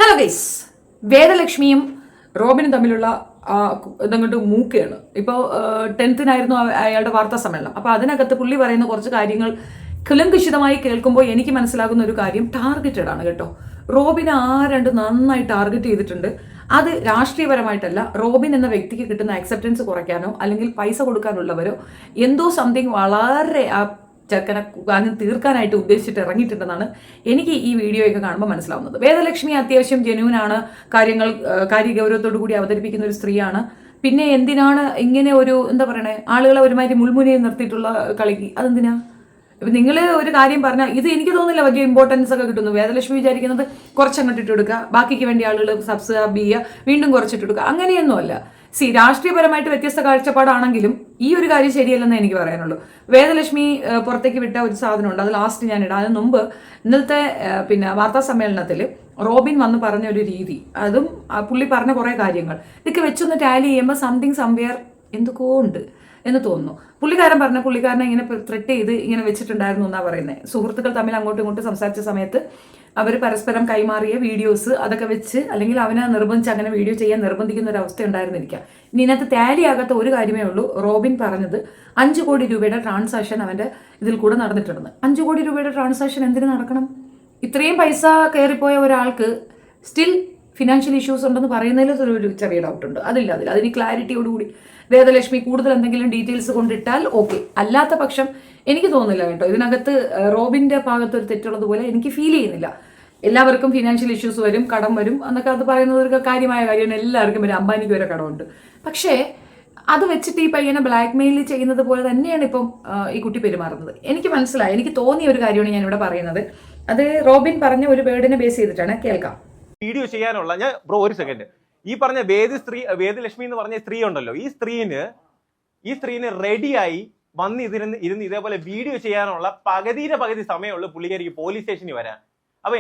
Hello guys, വേദലക്ഷ്മിയും റോബിനും തമ്മിലുള്ള ഇതങ്ങോട്ട് മൂക്കുകയാണ്. ഇപ്പോൾ 10th അയാളുടെ വാർത്താ സമ്മേളനം. അപ്പോൾ അതിനകത്ത് പുള്ളി പറയുന്ന കുറച്ച് കാര്യങ്ങൾ കുലംകുശിതമായി കേൾക്കുമ്പോൾ എനിക്ക് മനസ്സിലാകുന്ന ഒരു കാര്യം ടാർഗറ്റഡ് ആണ് കേട്ടോ. റോബിനെ നന്നായി ടാർഗറ്റ് ചെയ്തിട്ടുണ്ട്. അത് രാഷ്ട്രീയപരമായിട്ടല്ല, റോബിൻ എന്ന വ്യക്തിക്ക് കിട്ടുന്ന അക്സെപ്റ്റൻസ് കുറയ്ക്കാനോ അല്ലെങ്കിൽ പൈസ കൊടുക്കാനുള്ളവരോ എന്തോ സംതിങ് വളരെ ചെറുക്കനെ തീർക്കാനായിട്ട് ഉദ്ദേശിച്ചിട്ട് ഇറങ്ങിയിട്ടുണ്ടെന്നാണ് എനിക്ക് ഈ വീഡിയോയൊക്കെ കാണുമ്പോൾ മനസ്സിലാവുന്നത്. വേദലക്ഷ്മി അത്യാവശ്യം ജെന്യൂനാണ്, കാര്യഗൗരവത്തോടു കൂടി അവതരിപ്പിക്കുന്ന ഒരു സ്ത്രീയാണ്. പിന്നെ എന്തിനാണ് ഇങ്ങനെ ഒരു എന്താ പറയണേ, ആളുകളെ ഒരുമാതിരി മുൾമുനയിൽ നിർത്തിയിട്ടുള്ള കളിക്ക്? അതെന്തിനാ? ഇപ്പം നിങ്ങൾ ഒരു കാര്യം പറഞ്ഞാൽ ഇത് എനിക്ക് തോന്നുന്നില്ല വലിയ ഇമ്പോർട്ടൻസ് ഒക്കെ കിട്ടുന്നു. വേദലക്ഷ്മി വിചാരിക്കുന്നത് കുറച്ചങ്ങോട്ട് ഇട്ട് കൊടുക്കുക, ബാക്കിക്ക് വേണ്ടി ആളുകൾ സബ്സ്ക്രൈബ് ചെയ്യുക, വീണ്ടും കുറച്ചിട്ട് കൊടുക്കുക, അങ്ങനെയൊന്നുമല്ല. രാഷ്ട്രീയപരമായിട്ട് വ്യത്യസ്ത കാഴ്ചപ്പാടാണെങ്കിലും ഈ ഒരു കാര്യം ശരിയല്ലെന്ന് എനിക്ക് പറയാനുള്ളൂ. വേദലക്ഷ്മി പുറത്തേക്ക് വിട്ട ഒരു സാധനമുണ്ട്, അത് ലാസ്റ്റ് ഞാൻ ഇടാം. അതിന് മുമ്പ് ഇന്നലത്തെ വാർത്താ സമ്മേളനത്തിൽ റോബിൻ വന്ന് പറഞ്ഞ ഒരു രീതി, അതും പുള്ളി പറഞ്ഞ കുറേ കാര്യങ്ങൾ ഇതൊക്കെ വെച്ചൊന്ന് ടാലി ചെയ്യുമ്പോൾ സംതിങ് സംവെയർ എന്തൊക്കെയോ ഉണ്ട് എന്ന് തോന്നുന്നു. പുള്ളിക്കാരനെ ഇങ്ങനെ ത്രെറ്റ് ചെയ്ത് ഇങ്ങനെ വെച്ചിട്ടുണ്ടായിരുന്നു എന്നാണ് പറയുന്നത്. സുഹൃത്തുക്കൾ തമ്മിൽ അങ്ങോട്ടും ഇങ്ങോട്ടും സംസാരിച്ച സമയത്ത് അവർ പരസ്പരം കൈമാറിയ വീഡിയോസ് അതൊക്കെ വെച്ച്, അല്ലെങ്കിൽ അവനെ നിർബന്ധിച്ച് അങ്ങനെ വീഡിയോ ചെയ്യാൻ നിർബന്ധിക്കുന്ന ഒരു അവസ്ഥ ഉണ്ടായിരുന്നിരിക്കാം. ഇനി ഇതിനകത്ത് ടാലിയാകാത്ത ഒരു കാര്യമേ ഉള്ളൂ. റോബിൻ പറഞ്ഞത് 5 കോടി രൂപയുടെ ട്രാൻസാക്ഷൻ അവൻ്റെ ഇതിൽ കൂടെ നടന്നിട്ടുണ്ടെന്ന്. 5 കോടി രൂപയുടെ ട്രാൻസാക്ഷൻ എന്തിനു നടക്കണം? ഇത്രയും പൈസ കയറിപ്പോയ ഒരാൾക്ക് സ്റ്റിൽ ഫിനാൻഷ്യൽ ഇഷ്യൂസ് ഉണ്ടെന്ന് പറയുന്നതിൽ ഒരു ചെറിയ ഡൗട്ടുണ്ട്. അതിന് ക്ലാരിറ്റിയോടുകൂടി വേദലക്ഷ്മി കൂടുതൽ എന്തെങ്കിലും ഡീറ്റെയിൽസ് കൊണ്ടിട്ടാൽ ഓക്കെ. അല്ലാത്ത പക്ഷം എനിക്ക് തോന്നുന്നില്ല കേട്ടോ, ഇതിനകത്ത് റോബിൻ്റെ ഭാഗത്തൊരു തെറ്റുള്ളതുപോലെ എനിക്ക് ഫീൽ ചെയ്യുന്നില്ല. എല്ലാവർക്കും ഫിനാൻഷ്യൽ ഇഷ്യൂസ് വരും, കടം വരും എന്നൊക്കെ അത് പറയുന്നത് ഒരു കാര്യമായ കാര്യമാണ്. എല്ലാവർക്കും വരും, അംബാനിക്ക് വരെ കടമുണ്ട്. പക്ഷേ അത് വെച്ചിട്ട് ഈ പയ്യനെ ബ്ലാക്ക് മെയിൽ ചെയ്യുന്നത് പോലെ തന്നെയാണ് ഇപ്പം ഈ കുട്ടി പെരുമാറുന്നത്. എനിക്ക് മനസ്സിലായി, എനിക്ക് തോന്നിയ ഒരു കാര്യമാണ് ഞാനിവിടെ പറയുന്നത്. അത് റോബിൻ പറഞ്ഞ ഒരു വേർഡിനെ ബേസ് ചെയ്തിട്ടാണ്. കേൾക്കാം. വീഡിയോ ചെയ്യാനുള്ള ഒരു സെക്കൻഡ്, ഈ പറഞ്ഞ വേദലക്ഷ്മി എന്ന് പറഞ്ഞ സ്ത്രീ ഉണ്ടല്ലോ, ഈ സ്ത്രീന് റെഡിയായി വന്ന് ഇരുന്ന് ഇതേപോലെ വീഡിയോ ചെയ്യാനുള്ള പകുതി സമയമുള്ള പുള്ളിക്കാരിക്ക് പോലീസ് സ്റ്റേഷനിൽ വരാൻ. അപ്പൊ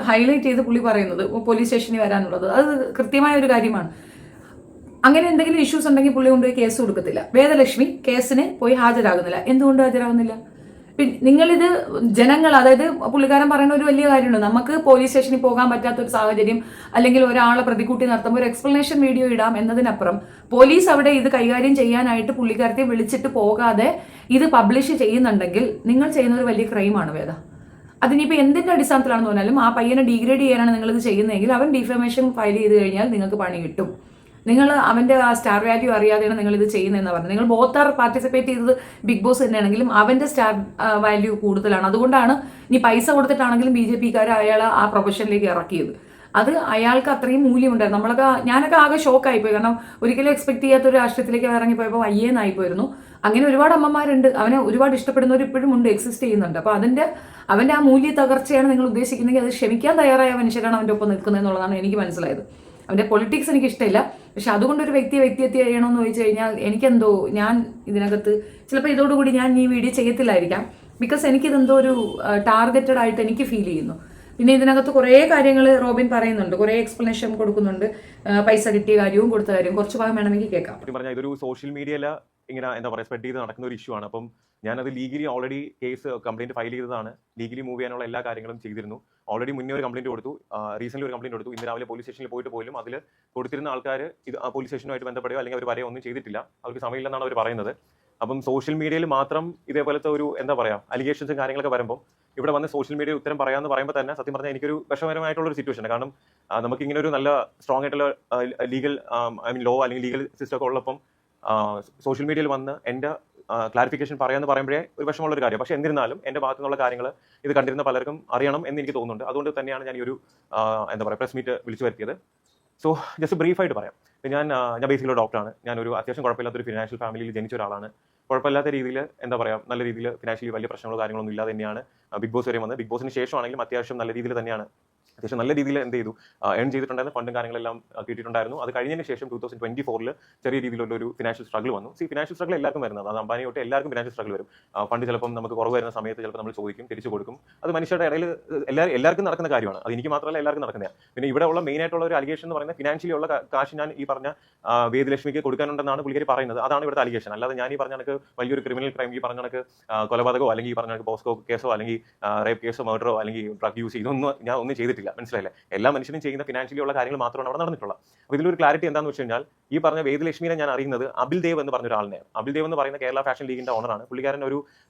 ഹൈലൈറ്റ് ചെയ്ത് പുള്ളി പറയുന്നത് പോലീസ് സ്റ്റേഷനിൽ വരാനുള്ളത് അത് കൃത്യമായ ഒരു കാര്യമാണ്. അങ്ങനെ എന്തെങ്കിലും ഇഷ്യൂസ് ഉണ്ടെങ്കിൽ പുള്ളി കൊണ്ടുപോയി കേസ് കൊടുക്കത്തില്ല. വേദലക്ഷ്മി കേസിന് പോയി ഹാജരാകുന്നില്ല. എന്തുകൊണ്ട് ഹാജരാകുന്നില്ല? പിന്നെ നിങ്ങളിത് ജനങ്ങൾ, അതായത് പുള്ളിക്കാരൻ പറയുന്ന ഒരു വലിയ കാര്യമുണ്ട്, നമുക്ക് പോലീസ് സ്റ്റേഷനിൽ പോകാൻ പറ്റാത്തൊരു സാഹചര്യം അല്ലെങ്കിൽ ഒരാളെ പ്രതികൂട്ടി നടത്തുമ്പോൾ ഒരു എക്സ്പ്ലനേഷൻ വീഡിയോ ഇടാം എന്നതിനപ്പുറം പോലീസ് അവിടെ ഇത് കൈകാര്യം ചെയ്യാനായിട്ട് പുള്ളിക്കാരത്തെ വിളിച്ചിട്ട് പോകാതെ ഇത് പബ്ലിഷ് ചെയ്യുന്നുണ്ടെങ്കിൽ നിങ്ങൾ ചെയ്യുന്ന ഒരു വലിയ ക്രൈമാണ് വേദ. അതിനിപ്പോൾ എന്തിൻ്റെ അടിസ്ഥാനത്തിലാണെന്ന് പറഞ്ഞാലും ആ പയ്യനെ ഡീഗ്രേഡ് ചെയ്യാനാണ് നിങ്ങളിത് ചെയ്യുന്നതെങ്കിൽ അവൻ ഡിഫമേഷൻ ഫയൽ ചെയ്ത് കഴിഞ്ഞാൽ നിങ്ങൾക്ക് പണി കിട്ടും. നിങ്ങൾ അവൻ്റെ ആ സ്റ്റാർ വാല്യൂ അറിയാതെയാണ് നിങ്ങളിത് ചെയ്യുന്നതെന്ന് പറഞ്ഞത്. നിങ്ങൾ ബോത്ത് ആർ പാർട്ടിസിപ്പേറ്റ് ചെയ്തത് ബിഗ് ബോസ് തന്നെയാണെങ്കിലും അവൻ്റെ സ്റ്റാർ വാല്യൂ കൂടുതലാണ്. അതുകൊണ്ടാണ് ഇനി പൈസ കൊടുത്തിട്ടാണെങ്കിലും BJP-ക്കാർ അയാളെ ആ പ്രൊഫഷനിലേക്ക് ഇറക്കിയത്. അത് അയാൾക്ക് അത്രയും മൂല്യമുണ്ടായിരുന്നു. ഞാനൊക്കെ ആകെ ഷോക്കായിപ്പോയി. കാരണം ഒരിക്കലും എക്സ്പെക്ട് ചെയ്യാത്തൊരു രാഷ്ട്രീയത്തിലേക്ക് ഇറങ്ങിപ്പോയപ്പോൾ അയ്യേന്നായിപ്പോയിരുന്നു. അങ്ങനെ ഒരുപാട് അമ്മമാരുണ്ട്, അവനെ ഒരുപാട് ഇഷ്ടപ്പെടുന്നവർ ഇപ്പോഴും ഉണ്ട്, എക്സിസ്റ്റ് ചെയ്യുന്നുണ്ട്. അപ്പോൾ അവൻ്റെ ആ മൂല്യ തകർച്ചയാണ് നിങ്ങൾ ഉദ്ദേശിക്കുന്നതെങ്കിൽ അത് ക്ഷമിക്കാൻ തയ്യാറായ മനുഷ്യരാണ് അവൻ്റെ ഒപ്പം നിൽക്കുന്നത് എന്നുള്ളതാണ് എനിക്ക് മനസ്സിലായത്. അവൻ്റെ പൊളിറ്റിക്സ് എനിക്ക് ഇഷ്ടമില്ല, പക്ഷെ അതുകൊണ്ടൊരു വ്യക്തിഹത്യ ചെയ്യണമെന്ന് ചോദിച്ചു കഴിഞ്ഞാൽ എനിക്കെന്തോ, ഞാൻ ഇതിനകത്ത് ചിലപ്പോൾ ഇതോടുകൂടി ഞാൻ ഈ വീഡിയോ ചെയ്യത്തില്ലായിരിക്കാം. ബിക്കോസ് എനിക്കിതെന്തോ ഒരു ടാർഗറ്റഡ് ആയിട്ട് എനിക്ക് ഫീൽ ചെയ്യുന്നു. പിന്നെ ഇതിനകത്ത് കുറേ കാര്യങ്ങൾ റോബിൻ പറയുന്നുണ്ട്, കുറേ എക്സ്പ്ലനേഷൻ കൊടുക്കുന്നുണ്ട്, പൈസ കിട്ടിയ കാര്യവും കൊടുത്ത കാര്യവും. കുറച്ച് ഭാഗം വേണമെങ്കിൽ കേൾക്കാം. പറഞ്ഞാൽ ഇതൊരു സോഷ്യൽ മീഡിയയിൽ ഇങ്ങനെ എന്താ പറയുക സ്പ്രെഡ് ചെയ്ത് നടക്കുന്ന ഒരു ഇഷ്യൂ ആണ്. അപ്പം ഞാനത് ലീഗലി ഓൾറെഡി കംപ്ലയിന്റ് ഫയൽ ചെയ്തതാണ്. ലീഗലി മൂവ് ചെയ്യാനുള്ള എല്ലാ കാര്യങ്ങളും ചെയ്തിരുന്നു. ഓൾറെഡി മുന്നേ ഒരു കംപ്ലയിന്റ് കൊടുത്തു, റീസെന്റ് ഒരു കംപ്ലയിന്റ് കൊടുത്തു. ഇന്ന് രാവിലെ പോലീസ് സ്റ്റേഷനിൽ പോയിട്ട് പോലും അതിൽ കൊടുത്തിരുന്ന ആൾക്കാർ ഇത് പോലീസ് സ്റ്റേഷനുമായിട്ട് ബന്ധപ്പെടുകയോ അല്ലെങ്കിൽ അവർ വരെയോ ഒന്നും ചെയ്തിട്ടില്ല, അവർക്ക് സമയമില്ലെന്നാണ് അവർ പറയുന്നത്. അപ്പം സോഷ്യൽ മീഡിയയിൽ മാത്രം ഇതേപോലത്തെ ഒരു എന്താ പറയുക അലിഗേഷൻസും കാര്യങ്ങളൊക്കെ വരുമ്പോൾ ഇവിടെ വന്ന് സോഷ്യൽ മീഡിയ ഉത്തരം പറയാമെന്ന് പറയുമ്പോൾ തന്നെ സത്യം പറഞ്ഞാൽ എനിക്കൊരു വിഷമകരമായിട്ടുള്ള ഒരു സിറ്റുവേഷൻ. കാരണം നമുക്ക് ഇങ്ങനെ ഒരു നല്ല സ്ട്രോങ് ആയിട്ടുള്ള ലീഗൽ ലോ അല്ലെങ്കിൽ ലീഗൽ സിസ്റ്റം ഒക്കെ ഉള്ളപ്പം സോഷ്യൽ മീഡിയയിൽ വന്ന് എൻ്റെ ക്ലാരിഫിക്കേഷൻ പറയാമെന്ന് പറയുമ്പോഴേ ഒരു വിഷമമുള്ള ഒരു കാര്യം. പക്ഷേ എന്നിരുന്നാലും എൻ്റെ ഭാഗത്തു നിന്നുള്ള കാര്യങ്ങൾ ഇത് കണ്ടിരുന്ന പലർക്കും അറിയണം എന്ന് എനിക്ക് തോന്നുന്നുണ്ട്. അതുകൊണ്ട് തന്നെയാണ് ഞാൻ ഈ ഒരു എന്താ പറയുക പ്രസ് മീറ്റ് വിളിച്ചു വരുത്തിയത്. സോ ജസ്റ്റ് ബ്രീഫായിട്ട് പറയാം. ഞാൻ ബേസിക്കലി ഡോക്ടറാണ്. ഞാനൊരു അത്യാവശ്യം കുഴപ്പമില്ലാത്തൊരു ഫിനാൻഷ്യൽ ഫാമിലിയിൽ ജനിച്ച ഒരാളാണ്. കുഴപ്പമില്ലാത്ത രീതിയിൽ എന്താ പറയുക നല്ല രീതിയിൽ ഫിനാൻഷ്യലി വലിയ പ്രശ്നങ്ങളോ കാര്യങ്ങളൊന്നും ഇല്ലാതെ തന്നെയാണ് ബിഗ് ബോസ് വരെ വന്നത്. ബിഗ് ബോസിന് ശേഷമാണെങ്കിലും അത്യാവശ്യം നല്ല രീതിയിൽ തന്നെയാണ് അത്യാവശ്യം നല്ല രീതിയിൽ എന്ത് ചെയ്തു ഏൺ ചെയ്തിട്ടുണ്ടായിരുന്നു. ഫണ്ടും കാര്യങ്ങളെല്ലാം കിട്ടിയിട്ടുണ്ടായിരുന്നു. അത് കഴിഞ്ഞതിന് ശേഷം 2024 ചെറിയ രീതിയിലുള്ള ഒരു ഫിനാൻഷ്യൽ സ്ട്രഗിൾ വന്നു. ഫിനാൻഷ്യൽ സ്ട്രഗിൾ എല്ലാവർക്കും വരുന്നത്, അത് അംബാനി തൊട്ട് എല്ലാവർക്കും ഫിനാൻഷ്യൽ സ്ട്രഗിൾ വരും. ഫണ്ട് ചിലപ്പം നമുക്ക് കുറവ് വരുന്ന സമയത്ത് ചിലപ്പോൾ നമ്മൾ ചോദിക്കും, തിരിച്ചു കൊടുക്കും. അത് മനുഷ്യരുടെ ഇടയിൽ എല്ലാവർക്കും നടക്കുന്ന കാര്യമാണ്. അത് എനിക്ക് മാത്രമല്ല എല്ലാവർക്കും നടക്കുന്നതാണ്. പിന്നെ ഇവിടെ ഉള്ള മെയിൻ ആയിട്ടുള്ള ഒരു അലിഗേഷൻ എന്ന് പറയുന്നത് ഫിനാൻഷ്യലി ഉള്ള കാശ് ഞാൻ ഈ പറഞ്ഞ വേദലക്ഷ്മിക്ക് കൊടുക്കാനുണ്ടെന്നാണ് പുള്ളിക്കാരി പറയുന്നത്. അതാണ് ഇവിടുത്തെ അലിഗേഷൻ. അല്ലാതെ ഞാൻ ഈ പറഞ്ഞ കണക്ക് വലിയൊരു ക്രിമിനൽ ക്രൈം, ഈ പറഞ്ഞ കണക്ക് കൊലപാതകമോ അല്ലെങ്കിൽ ഈ പറഞ്ഞ കണക്ക് പോസ്കോ കേസോ അല്ലെങ്കിൽ റേപ്പ് കേസോ മർഡറോ അല്ലെങ്കിൽ ഡ്രഗ് യൂസ് ഇതൊന്നും ഞാൻ ഒന്നും ചെയ്തിട്ടില്ല. നടന്നിട്ടില്ല. മനസ്സിലായില്ലേ? എല്ലാ മനുഷ്യനും ചെയ്യുന്ന ഫിനാൻഷ്യലി ഉള്ള കാര്യങ്ങൾ മാത്രമാണ് അവിടെ നടന്നിട്ടുള്ളത്. അപ്പോൾ ഇതിലൊരു ക്ലാരിറ്റി എന്താണെന്ന് വെച്ച് കഴിഞ്ഞാൽ ഈ പറഞ്ഞ വേദലക്ഷ്മിനെ ഞാൻ അറിയുന്നത് അബിൽ ദേവ് എന്ന് പറഞ്ഞ ഒരാളിനെയാണ്. അബിൽ ദേവ് എന്ന് പറയുന്ന കേരള ഫാഷൻ ലീഗിന്റെ ഓണറാണ്. പുള്ളിക്കാരൻ ഒരു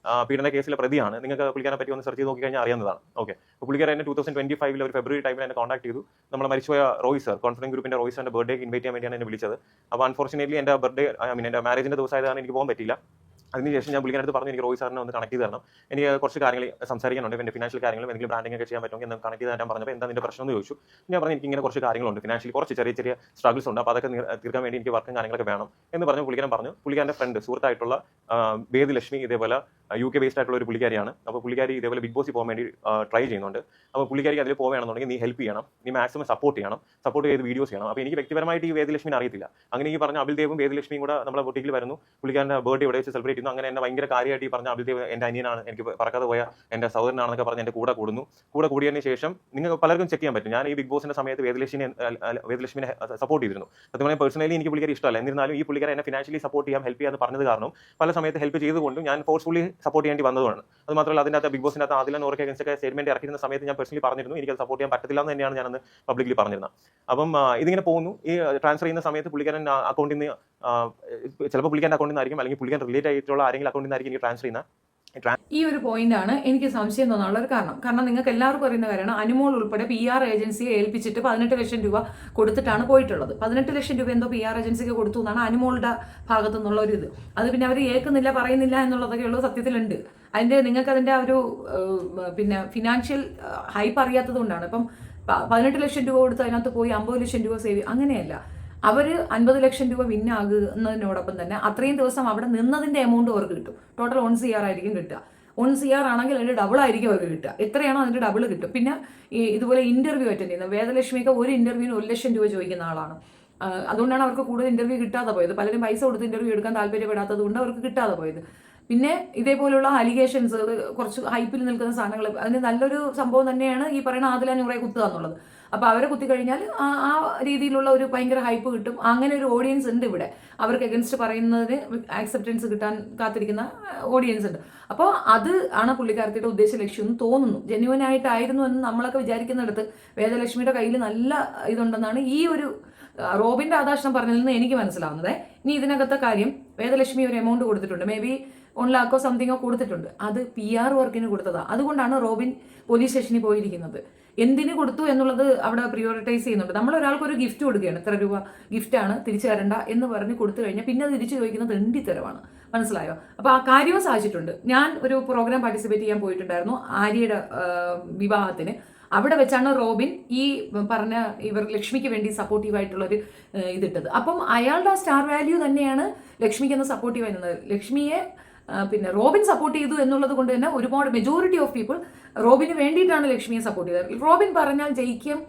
പീഡന കേസിലെ പ്രതിയാണ്. നിങ്ങൾക്ക് പുള്ളിക്കാരനെ പറ്റി ഒന്ന് സെർച്ച് ചെയ്ത് നോക്കിക്കഴിഞ്ഞാൽ അറിയാവുന്നതാണ്. ഓക്കെ, അപ്പോൾ പുള്ളിക്കാരൻ എന്നെ 2025 ഒരു ഫെബ്രുവരി ടൈമിൽ എന്നെ കോൺടാക്ട് ചെയ്തു. നമ്മൾ മരിച്ചുപോയ റോയ് സർ, കോൺഫിഡൻസ് ഗ്രൂപ്പിന്റെ റോയ് സാറിന്റെ ബർത്ത്ഡേ ഇൻവൈറ്റ് ചെയ്യാൻ വേണ്ടിയാണ് എന്നെ വിളിച്ചത്. അപ്പോൾ അൺഫോർച്ചുനേറ്റ്ലി എൻ്റെ ബർത്ത്ഡേ എൻ്റെ മാരേജിന്റെ ദിവസമായതാണ് എനിക്ക് പോകാൻ പറ്റില്ല. അതിനുശേഷം ഞാൻ പുള്ളിക്കാരടുത്ത് പറഞ്ഞു എനിക്ക് റോയ് സാറിനെ ഒന്ന് കണക്ട് ചെയ്ത് തരണം, എനിക്ക് കുറച്ച് കാര്യങ്ങൾ സംസാരിക്കാനുണ്ട്, എൻ്റെ ഫിനാൻഷ്യൽ കാര്യങ്ങളും എന്തെങ്കിലും ബ്രാൻഡിംഗ് ഒക്കെ ചെയ്യാൻ പറ്റുമെങ്കിൽ എന്ന് കണക്ട് ചെയ്ത് തരാൻ പറഞ്ഞപ്പോൾ എന്താ നിന്റെ പ്രശ്നം എന്ന് ചോദിച്ചു. ഞാൻ പറഞ്ഞു എനിക്ക് ഇങ്ങനെ കുറച്ച് കാര്യങ്ങളുണ്ട്, ഫിനാൻഷ്യലി കുറച്ച് ചെറിയ ചെറിയ സ്ട്രഗിൾസ് ഉണ്ട്, അപ്പോൾ അതൊക്കെ തീർക്കാൻ വേണ്ടി എനിക്ക് വർക്കും കാര്യങ്ങളൊക്കെ വേണം എന്ന് പറഞ്ഞു. പുള്ളിക്കാരൻ്റെ ഫ്രണ്ട് സുഹൃത്തായിട്ടുള്ള വേദലക്ഷ്മി ഇതേപോലെ UK ബേസ്ഡ് ആയിട്ടുള്ള ഒരു പുള്ളിക്കാരിയാണ്. അപ്പോൾ പുള്ളിക്കാരി ഇതേപോലെ ബിഗ് ബോസിൽ പോകാൻ വേണ്ടി ട്രൈ ചെയ്യുന്നുണ്ട്. അപ്പോൾ പുള്ളിക്കാരിക്ക് അതിൽ പോവുകയാണെന്നുണ്ടെങ്കിൽ നീ ഹെൽപ്പ് ചെയ്യണം, നീ മാക്സിമം സപ്പോർട്ട് ചെയ്ത് വീഡിയോസ് ചെയ്യണം. അപ്പോൾ എനിക്ക് വ്യക്തിപരമായിട്ട് ഈ വേദലക്ഷ്മിനെ അറിയത്തില്ല. അങ്ങനെ ഈ പറഞ്ഞ അബിൽ ദേവും വേദലക്ഷ്മിയും കൂടെ നമ്മളെ ബൊട്ടിക്കിൽ വരുന്നു. പുള്ളിക്കാരൻ്റെ ബർത്ത്ഡേ ഇവിടെ വെച്ച് സെലിബ്രേറ്റ് ചെയ്യുന്നു. അങ്ങനെ എന്നെ ഭയങ്കര കാര്യമായിട്ട് ഈ പറഞ്ഞ അബിൽ ദേവ് എൻ്റെ അനിയനാണ്, എനിക്ക് പറക്കാതെ പോയ എൻ്റെ സഹോദരനാണെന്നൊക്കെ പറഞ്ഞ് എൻ്റെ കൂടെ കൂടിയതിന് ശേഷം നിങ്ങൾക്ക് പലർക്കും ചെക്ക് ചെയ്യാൻ പറ്റും. ഞാൻ ഈ ബിഗ് ബോസിന്റെ സമയത്ത് വേദലക്ഷ്മിനെ സപ്പോർട്ട് ചെയ്തിരുന്നു. അതുപോലെ പേഴ്സണലി എനിക്ക് പുള്ളിക്കാരി ഇഷ്ടമല്ല, എന്നിരുന്നാലും ഈ പുള്ളിക്കാരെ എന്നെ ഫിനാൻഷ്യലി സപ്പോർട്ട് ചെയ്യാൻ ഹെൽപ്പ് ചെയ്യാൻ പറഞ്ഞത് കാരണം പല സമയത്ത് ഹെൽപ്പ് ചെയ്തുകൊണ്ട് ഞാൻ ഫോഴ്സ്ഫുള്ളി സപ്പോർട്ട് ചെയ്യേണ്ടി വന്നതാണ്. അത് മാത്രമല്ല അതിൻ്റെ അകത്ത് ബിഗ് ബോസിൻ്റെ അകത്ത് ആദില നോർക്ക് അഗൻസ്റ്റ് ഒക്കെ സ്റ്റേറ്റ്മെന്റ് ഇറക്കിയിരുന്ന സമയത്ത് ഞാൻ പേഴ്സണലി പറഞ്ഞിരുന്നു എനിക്ക് സപ്പോർട്ട് ചെയ്യാൻ പറ്റത്തില്ല എന്ന് തന്നെയാണ് ഞാനന്ന് പബ്ലിക്കലി പറഞ്ഞിരുന്നത്. അപ്പം ഇതിങ്ങനെ പോകുന്നു. ഈ ട്രാൻസ്ഫർ ചെയ്യുന്ന സമയത്ത് പുള്ളിക്കാരൻ അക്കൗണ്ടിൽ നിന്ന് ചിലപ്പോൾ പുള്ളിക്കാരൻ്റെ അക്കൗണ്ടിൽ നിന്നായിരിക്കും, അല്ലെങ്കിൽ പുള്ളിക്കാരൻ റിലേറ്റ് ആയിട്ടുള്ള ആരെങ്കിലും അക്കൗണ്ടിൽ നിന്നായിരിക്കും എനിക്ക് ട്രാൻസ്ഫർ ചെയ്യുന്നത്. ഈ ഒരു പോയിന്റാണ് എനിക്ക് സംശയം തോന്നാനുള്ള ഒരു കാരണം നിങ്ങൾക്ക് എല്ലാവർക്കും അറിയുന്ന കാര്യമാണ് അനുമോൾ ഉൾപ്പെടെ PR ഏജൻസിയെ ഏൽപ്പിച്ചിട്ട് 18 ലക്ഷം രൂപ കൊടുത്തിട്ടാണ് പോയിട്ടുള്ളത്. 18 ലക്ഷം രൂപ എന്തോ PR ഏജൻസിക്ക് കൊടുത്തു എന്നാണ് അനുമോളുടെ ഭാഗത്തു നിന്നുള്ള ഒരു ഇത്. അത് പിന്നെ അവർ ഏൽക്കുന്നില്ല പറയുന്നില്ല എന്നുള്ളതൊക്കെ ഉള്ളത് സത്യത്തിലുണ്ട്. നിങ്ങൾക്ക് അതിൻ്റെ ഒരു പിന്നെ ഫിനാൻഷ്യൽ ഹൈപ്പ് അറിയാത്തത് കൊണ്ടാണ്. ഇപ്പം 18 ലക്ഷം രൂപ കൊടുത്ത് അതിനകത്ത് പോയി 50 ലക്ഷം രൂപ സേവ്, അങ്ങനെയല്ല. അവർ 50 ലക്ഷം രൂപ വിന്നാകുന്നതിനോടൊപ്പം തന്നെ അത്രയും ദിവസം അവിടെ നിന്നതിൻ്റെ എമൗണ്ട് അവർക്ക് കിട്ടും. ടോട്ടൽ 1 CR ആയിരിക്കും കിട്ടുക. 1 CR ആണെങ്കിൽ അതിൻ്റെ ഡബിൾ ആയിരിക്കും അവർക്ക് കിട്ടുക. എത്രയാണോ അതിൻ്റെ ഡബിൾ കിട്ടും. പിന്നെ ഇതുപോലെ ഇന്റർവ്യൂ അറ്റൻഡ് ചെയ്യുന്നത് വേദലക്ഷ്മിയൊക്കെ ഒരു ഇന്റർവ്യൂവിന് 1 ലക്ഷം രൂപ ചോദിക്കുന്ന ആളാണ്. അതുകൊണ്ടാണ് അവർക്ക് കൂടുതൽ ഇന്റർവ്യൂ കിട്ടാതെ പോയത്. പലരും പൈസ കൊടുത്ത് ഇന്റർവ്യൂ എടുക്കാൻ താല്പര്യപ്പെടാത്തത് കൊണ്ട് അവർക്ക് കിട്ടാതെ പോയത്. പിന്നെ ഇതേപോലുള്ള അലിഗേഷൻസ്, കുറച്ച് ഹൈപ്പിൽ നിൽക്കുന്ന സാധനങ്ങൾ, അതിന് നല്ലൊരു സംഭവം തന്നെയാണ് ഈ പറയുന്ന ആദില നൂറെ കുത്തുക എന്നുള്ളത്. അപ്പോൾ അവരെ കുത്തിക്കഴിഞ്ഞാൽ ആ രീതിയിലുള്ള ഒരു ഭയങ്കര ഹൈപ്പ് കിട്ടും. അങ്ങനെ ഒരു ഓഡിയൻസ് ഉണ്ട് ഇവിടെ. അവർക്ക് എഗൻസ്റ്റ് പറയുന്നതിന് ആക്സെപ്റ്റൻസ് കിട്ടാൻ കാത്തിരിക്കുന്ന ഓഡിയൻസ് ഉണ്ട്. അപ്പോൾ അത് ആണ് പുള്ളിക്കാരത്തിയുടെ ഉദ്ദേശ ലക്ഷ്യം എന്ന് തോന്നുന്നു. ജെന്യുവൻ ആയിട്ടായിരുന്നു എന്ന് നമ്മളൊക്കെ വിചാരിക്കുന്നിടത്ത് വേദലക്ഷ്മിയുടെ കയ്യിൽ നല്ല ഇതുണ്ടെന്നാണ് ഈ ഒരു റോബിന്റെ ആദാശനം പറഞ്ഞതിൽ നിന്ന് എനിക്ക് മനസ്സിലാവുന്നത്. ഇനി ഇതിനകത്തെ കാര്യം, വേദലക്ഷ്മി ഒരു എമൗണ്ട് കൊടുത്തിട്ടുണ്ട്, മേ ബി 1 lakh സംതിങ്ങോ കൊടുത്തിട്ടുണ്ട്. അത് PR വർക്കിന് കൊടുത്തതാണ്. അതുകൊണ്ടാണ് റോബിൻ പോലീസ് സ്റ്റേഷനിൽ പോയിരിക്കുന്നത്. എന്തിന് കൊടുത്തു എന്നുള്ളത് അവിടെ പ്രിയോറിറ്റൈസ് ചെയ്യുന്നുണ്ട്. നമ്മൾ ഒരാൾക്ക് ഒരു ഗിഫ്റ്റ് കൊടുക്കുകയാണ്, ഇത്ര രൂപ ഗിഫ്റ്റാണ് തിരിച്ചു തരണ്ട എന്ന് പറഞ്ഞ് കൊടുത്തു കഴിഞ്ഞാൽ പിന്നെ അത് തിരിച്ചു ചോദിക്കുന്നത് തെണ്ടിത്തരമാണ്. മനസ്സിലായോ? അപ്പോൾ ആ കാര്യവും സാധിച്ചിട്ടുണ്ട്. ഞാൻ ഒരു പ്രോഗ്രാം പാർട്ടിസിപ്പേറ്റ് ചെയ്യാൻ പോയിട്ടുണ്ടായിരുന്നു ആര്യയുടെ വിവാഹത്തിന്. അവിടെ വെച്ചാണ് റോബിൻ ഈ പറഞ്ഞ ലക്ഷ്മിക്ക് വേണ്ടി സപ്പോർട്ടീവായിട്ടുള്ളൊരു ഇതിട്ടത്. അപ്പം അയാളുടെ ആ സ്റ്റാർ വാല്യൂ തന്നെയാണ് ലക്ഷ്മിക്ക് സപ്പോർട്ടീവ് ആയിരുന്നത്. ലക്ഷ്മിയെ പിന്നെ റോബിൻ സപ്പോർട്ട് ചെയ്തു എന്നുള്ളത് കൊണ്ട് തന്നെ ഒരുപാട് മെജോറിറ്റി ഓഫ് പീപ്പിൾ റോബിന് വേണ്ടിയിട്ടാണ് ലക്ഷ്മിയെ സപ്പോർട്ട് ചെയ്തത്. റോബിൻ പറഞ്ഞാൽ ജയിക്കാൻ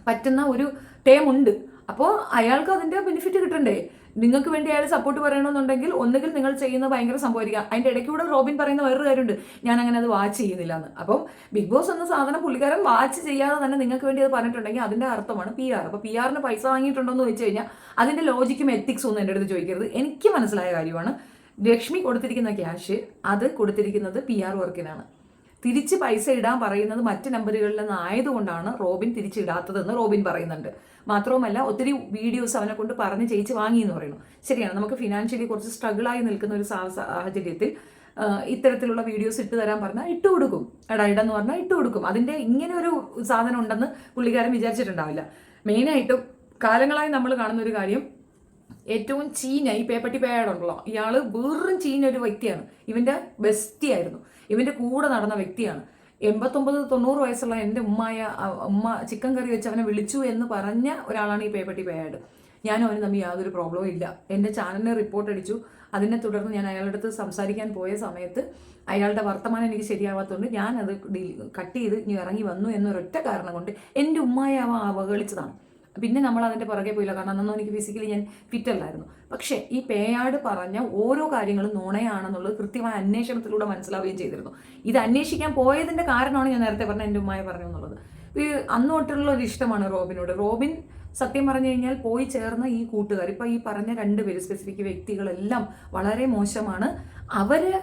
പറ്റുന്ന ഒരു ടേം ഉണ്ട്. അപ്പോൾ അയാൾക്ക് അതിൻ്റെ ബെനിഫിറ്റ് കിട്ടണ്ടേ? നിങ്ങൾക്ക് വേണ്ടി അയാൾ സപ്പോർട്ട് പറയണമെന്നുണ്ടെങ്കിൽ ഒന്നുകിൽ നിങ്ങൾ ചെയ്യുന്ന ഭയങ്കര സംഭവിക്കുക. അതിൻ്റെ ഇടയ്ക്കൂടെ റോബിൻ പറയുന്ന വേറൊരു കാര്യമുണ്ട്, ഞാൻ അങ്ങനെ അത് വാച്ച് ചെയ്യുന്നില്ല എന്ന്. അപ്പം ബിഗ് ബോസ് എന്ന സാധനം പുള്ളിക്കാരൻ വാച്ച് ചെയ്യാതെ തന്നെ നിങ്ങൾക്ക് വേണ്ടി അത് പറഞ്ഞിട്ടുണ്ടെങ്കിൽ അതിൻ്റെ അർത്ഥമാണ് PR. അപ്പോൾ PRന് പൈസ വാങ്ങിയിട്ടുണ്ടോ എന്ന് വെച്ച് കഴിഞ്ഞാൽ അതിൻ്റെ ലോജിക്കും എത്തിക്സും ഒന്നും എൻ്റെ അടുത്ത് ചോദിക്കരുത്. എനിക്ക് മനസ്സിലായ കാര്യമാണ്, ലക്ഷ്മി കൊടുത്തിരിക്കുന്ന ക്യാഷ് അത് കൊടുത്തിരിക്കുന്നത് PR വർക്കിനാണ്. തിരിച്ച് പൈസ ഇടാൻ പറയുന്നത് മറ്റ് നമ്പറുകളിൽ നിന്നായതുകൊണ്ടാണ് റോബിൻ തിരിച്ചിടാത്തതെന്ന് റോബിൻ പറയുന്നുണ്ട്. മാത്രവുമല്ല ഒത്തിരി വീഡിയോസ് അവനെ കൊണ്ട് പറഞ്ഞ് ജയിച്ച് വാങ്ങി എന്ന് പറയുന്നു. ശരിയാണ്, നമുക്ക് ഫിനാൻഷ്യലി കുറച്ച് സ്ട്രഗിളായി നിൽക്കുന്ന ഒരു സാഹചര്യത്തിൽ ഇത്തരത്തിലുള്ള വീഡിയോസ് ഇട്ട് തരാൻ പറഞ്ഞാൽ ഇട്ട് കൊടുക്കും. ഇടെന്ന് പറഞ്ഞാൽ ഇട്ട് കൊടുക്കും. അതിൻ്റെ ഇങ്ങനെ ഒരു സാധനം ഉണ്ടെന്ന് പുള്ളിക്കാരൻ വിചാരിച്ചിട്ടുണ്ടാവില്ല. മെയിനായിട്ടും കാലങ്ങളായി നമ്മൾ കാണുന്ന ഒരു കാര്യം, ഏറ്റവും ചീഞ്ഞ ഈ പേപ്പട്ടി പേയാടുണ്ടല്ലോ, ഇയാൾ വെറും ചീഞ്ഞ ഒരു വ്യക്തിയാണ്. ഇവൻ്റെ ബെസ്റ്റി ആയിരുന്നു, ഇവൻ്റെ കൂടെ നടന്ന വ്യക്തിയാണ്. 89-90 വയസ്സുള്ള എൻ്റെ ഉമ്മ ചിക്കൻ കറി വെച്ച് അവനെ വിളിച്ചു എന്ന് പറഞ്ഞ ഒരാളാണ് ഈ പേപ്പട്ടി പേയാട്. ഞാനും അവന് തമ്മിൽ യാതൊരു പ്രോബ്ലവും ഇല്ല. എൻ്റെ ചാനലിന് റിപ്പോർട്ട് അടിച്ചു. അതിനെ തുടർന്ന് ഞാൻ അയാളുടെ അടുത്ത് സംസാരിക്കാൻ പോയ സമയത്ത് അയാളുടെ വർത്തമാനം എനിക്ക് ശരിയാവാത്തതുകൊണ്ട് ഞാൻ അത് കട്ട് ചെയ്ത് ഇനി ഇറങ്ങി വന്നു എന്നൊരൊറ്റ കാരണം കൊണ്ട് എൻ്റെ ഉമ്മയെ അവൻ അവഹേളിച്ചതാണ്. പിന്നെ നമ്മൾ അതിൻ്റെ പുറകെ പോയില്ല, കാരണം അന്നൊന്നും എനിക്ക് ഫിസിക്കലി ഞാൻ ഫിറ്റല്ലായിരുന്നു. പക്ഷേ ഈ പേയാട് പറഞ്ഞ ഓരോ കാര്യങ്ങളും നുണയാണെന്നുള്ളത് കൃത്യമായ അന്വേഷണത്തിലൂടെ മനസ്സിലാവുകയും ചെയ്തിരുന്നു. ഇത് അന്വേഷിക്കാൻ പോയതിൻ്റെ കാരണമാണ് ഞാൻ നേരത്തെ പറഞ്ഞ എൻ്റെ ഉമ്മയെ പറഞ്ഞു എന്നുള്ളത്. അന്ന് തൊട്ടുള്ള ഒരു ഇഷ്ടമാണ് റോബിനോട്. റോബിൻ സത്യം പറഞ്ഞു കഴിഞ്ഞാൽ പോയി ചേർന്ന ഈ കൂട്ടുകാർ, ഇപ്പം ഈ പറഞ്ഞ 2 പേര് സ്പെസിഫിക് വ്യക്തികളെല്ലാം വളരെ മോശമാണ്. അവരെ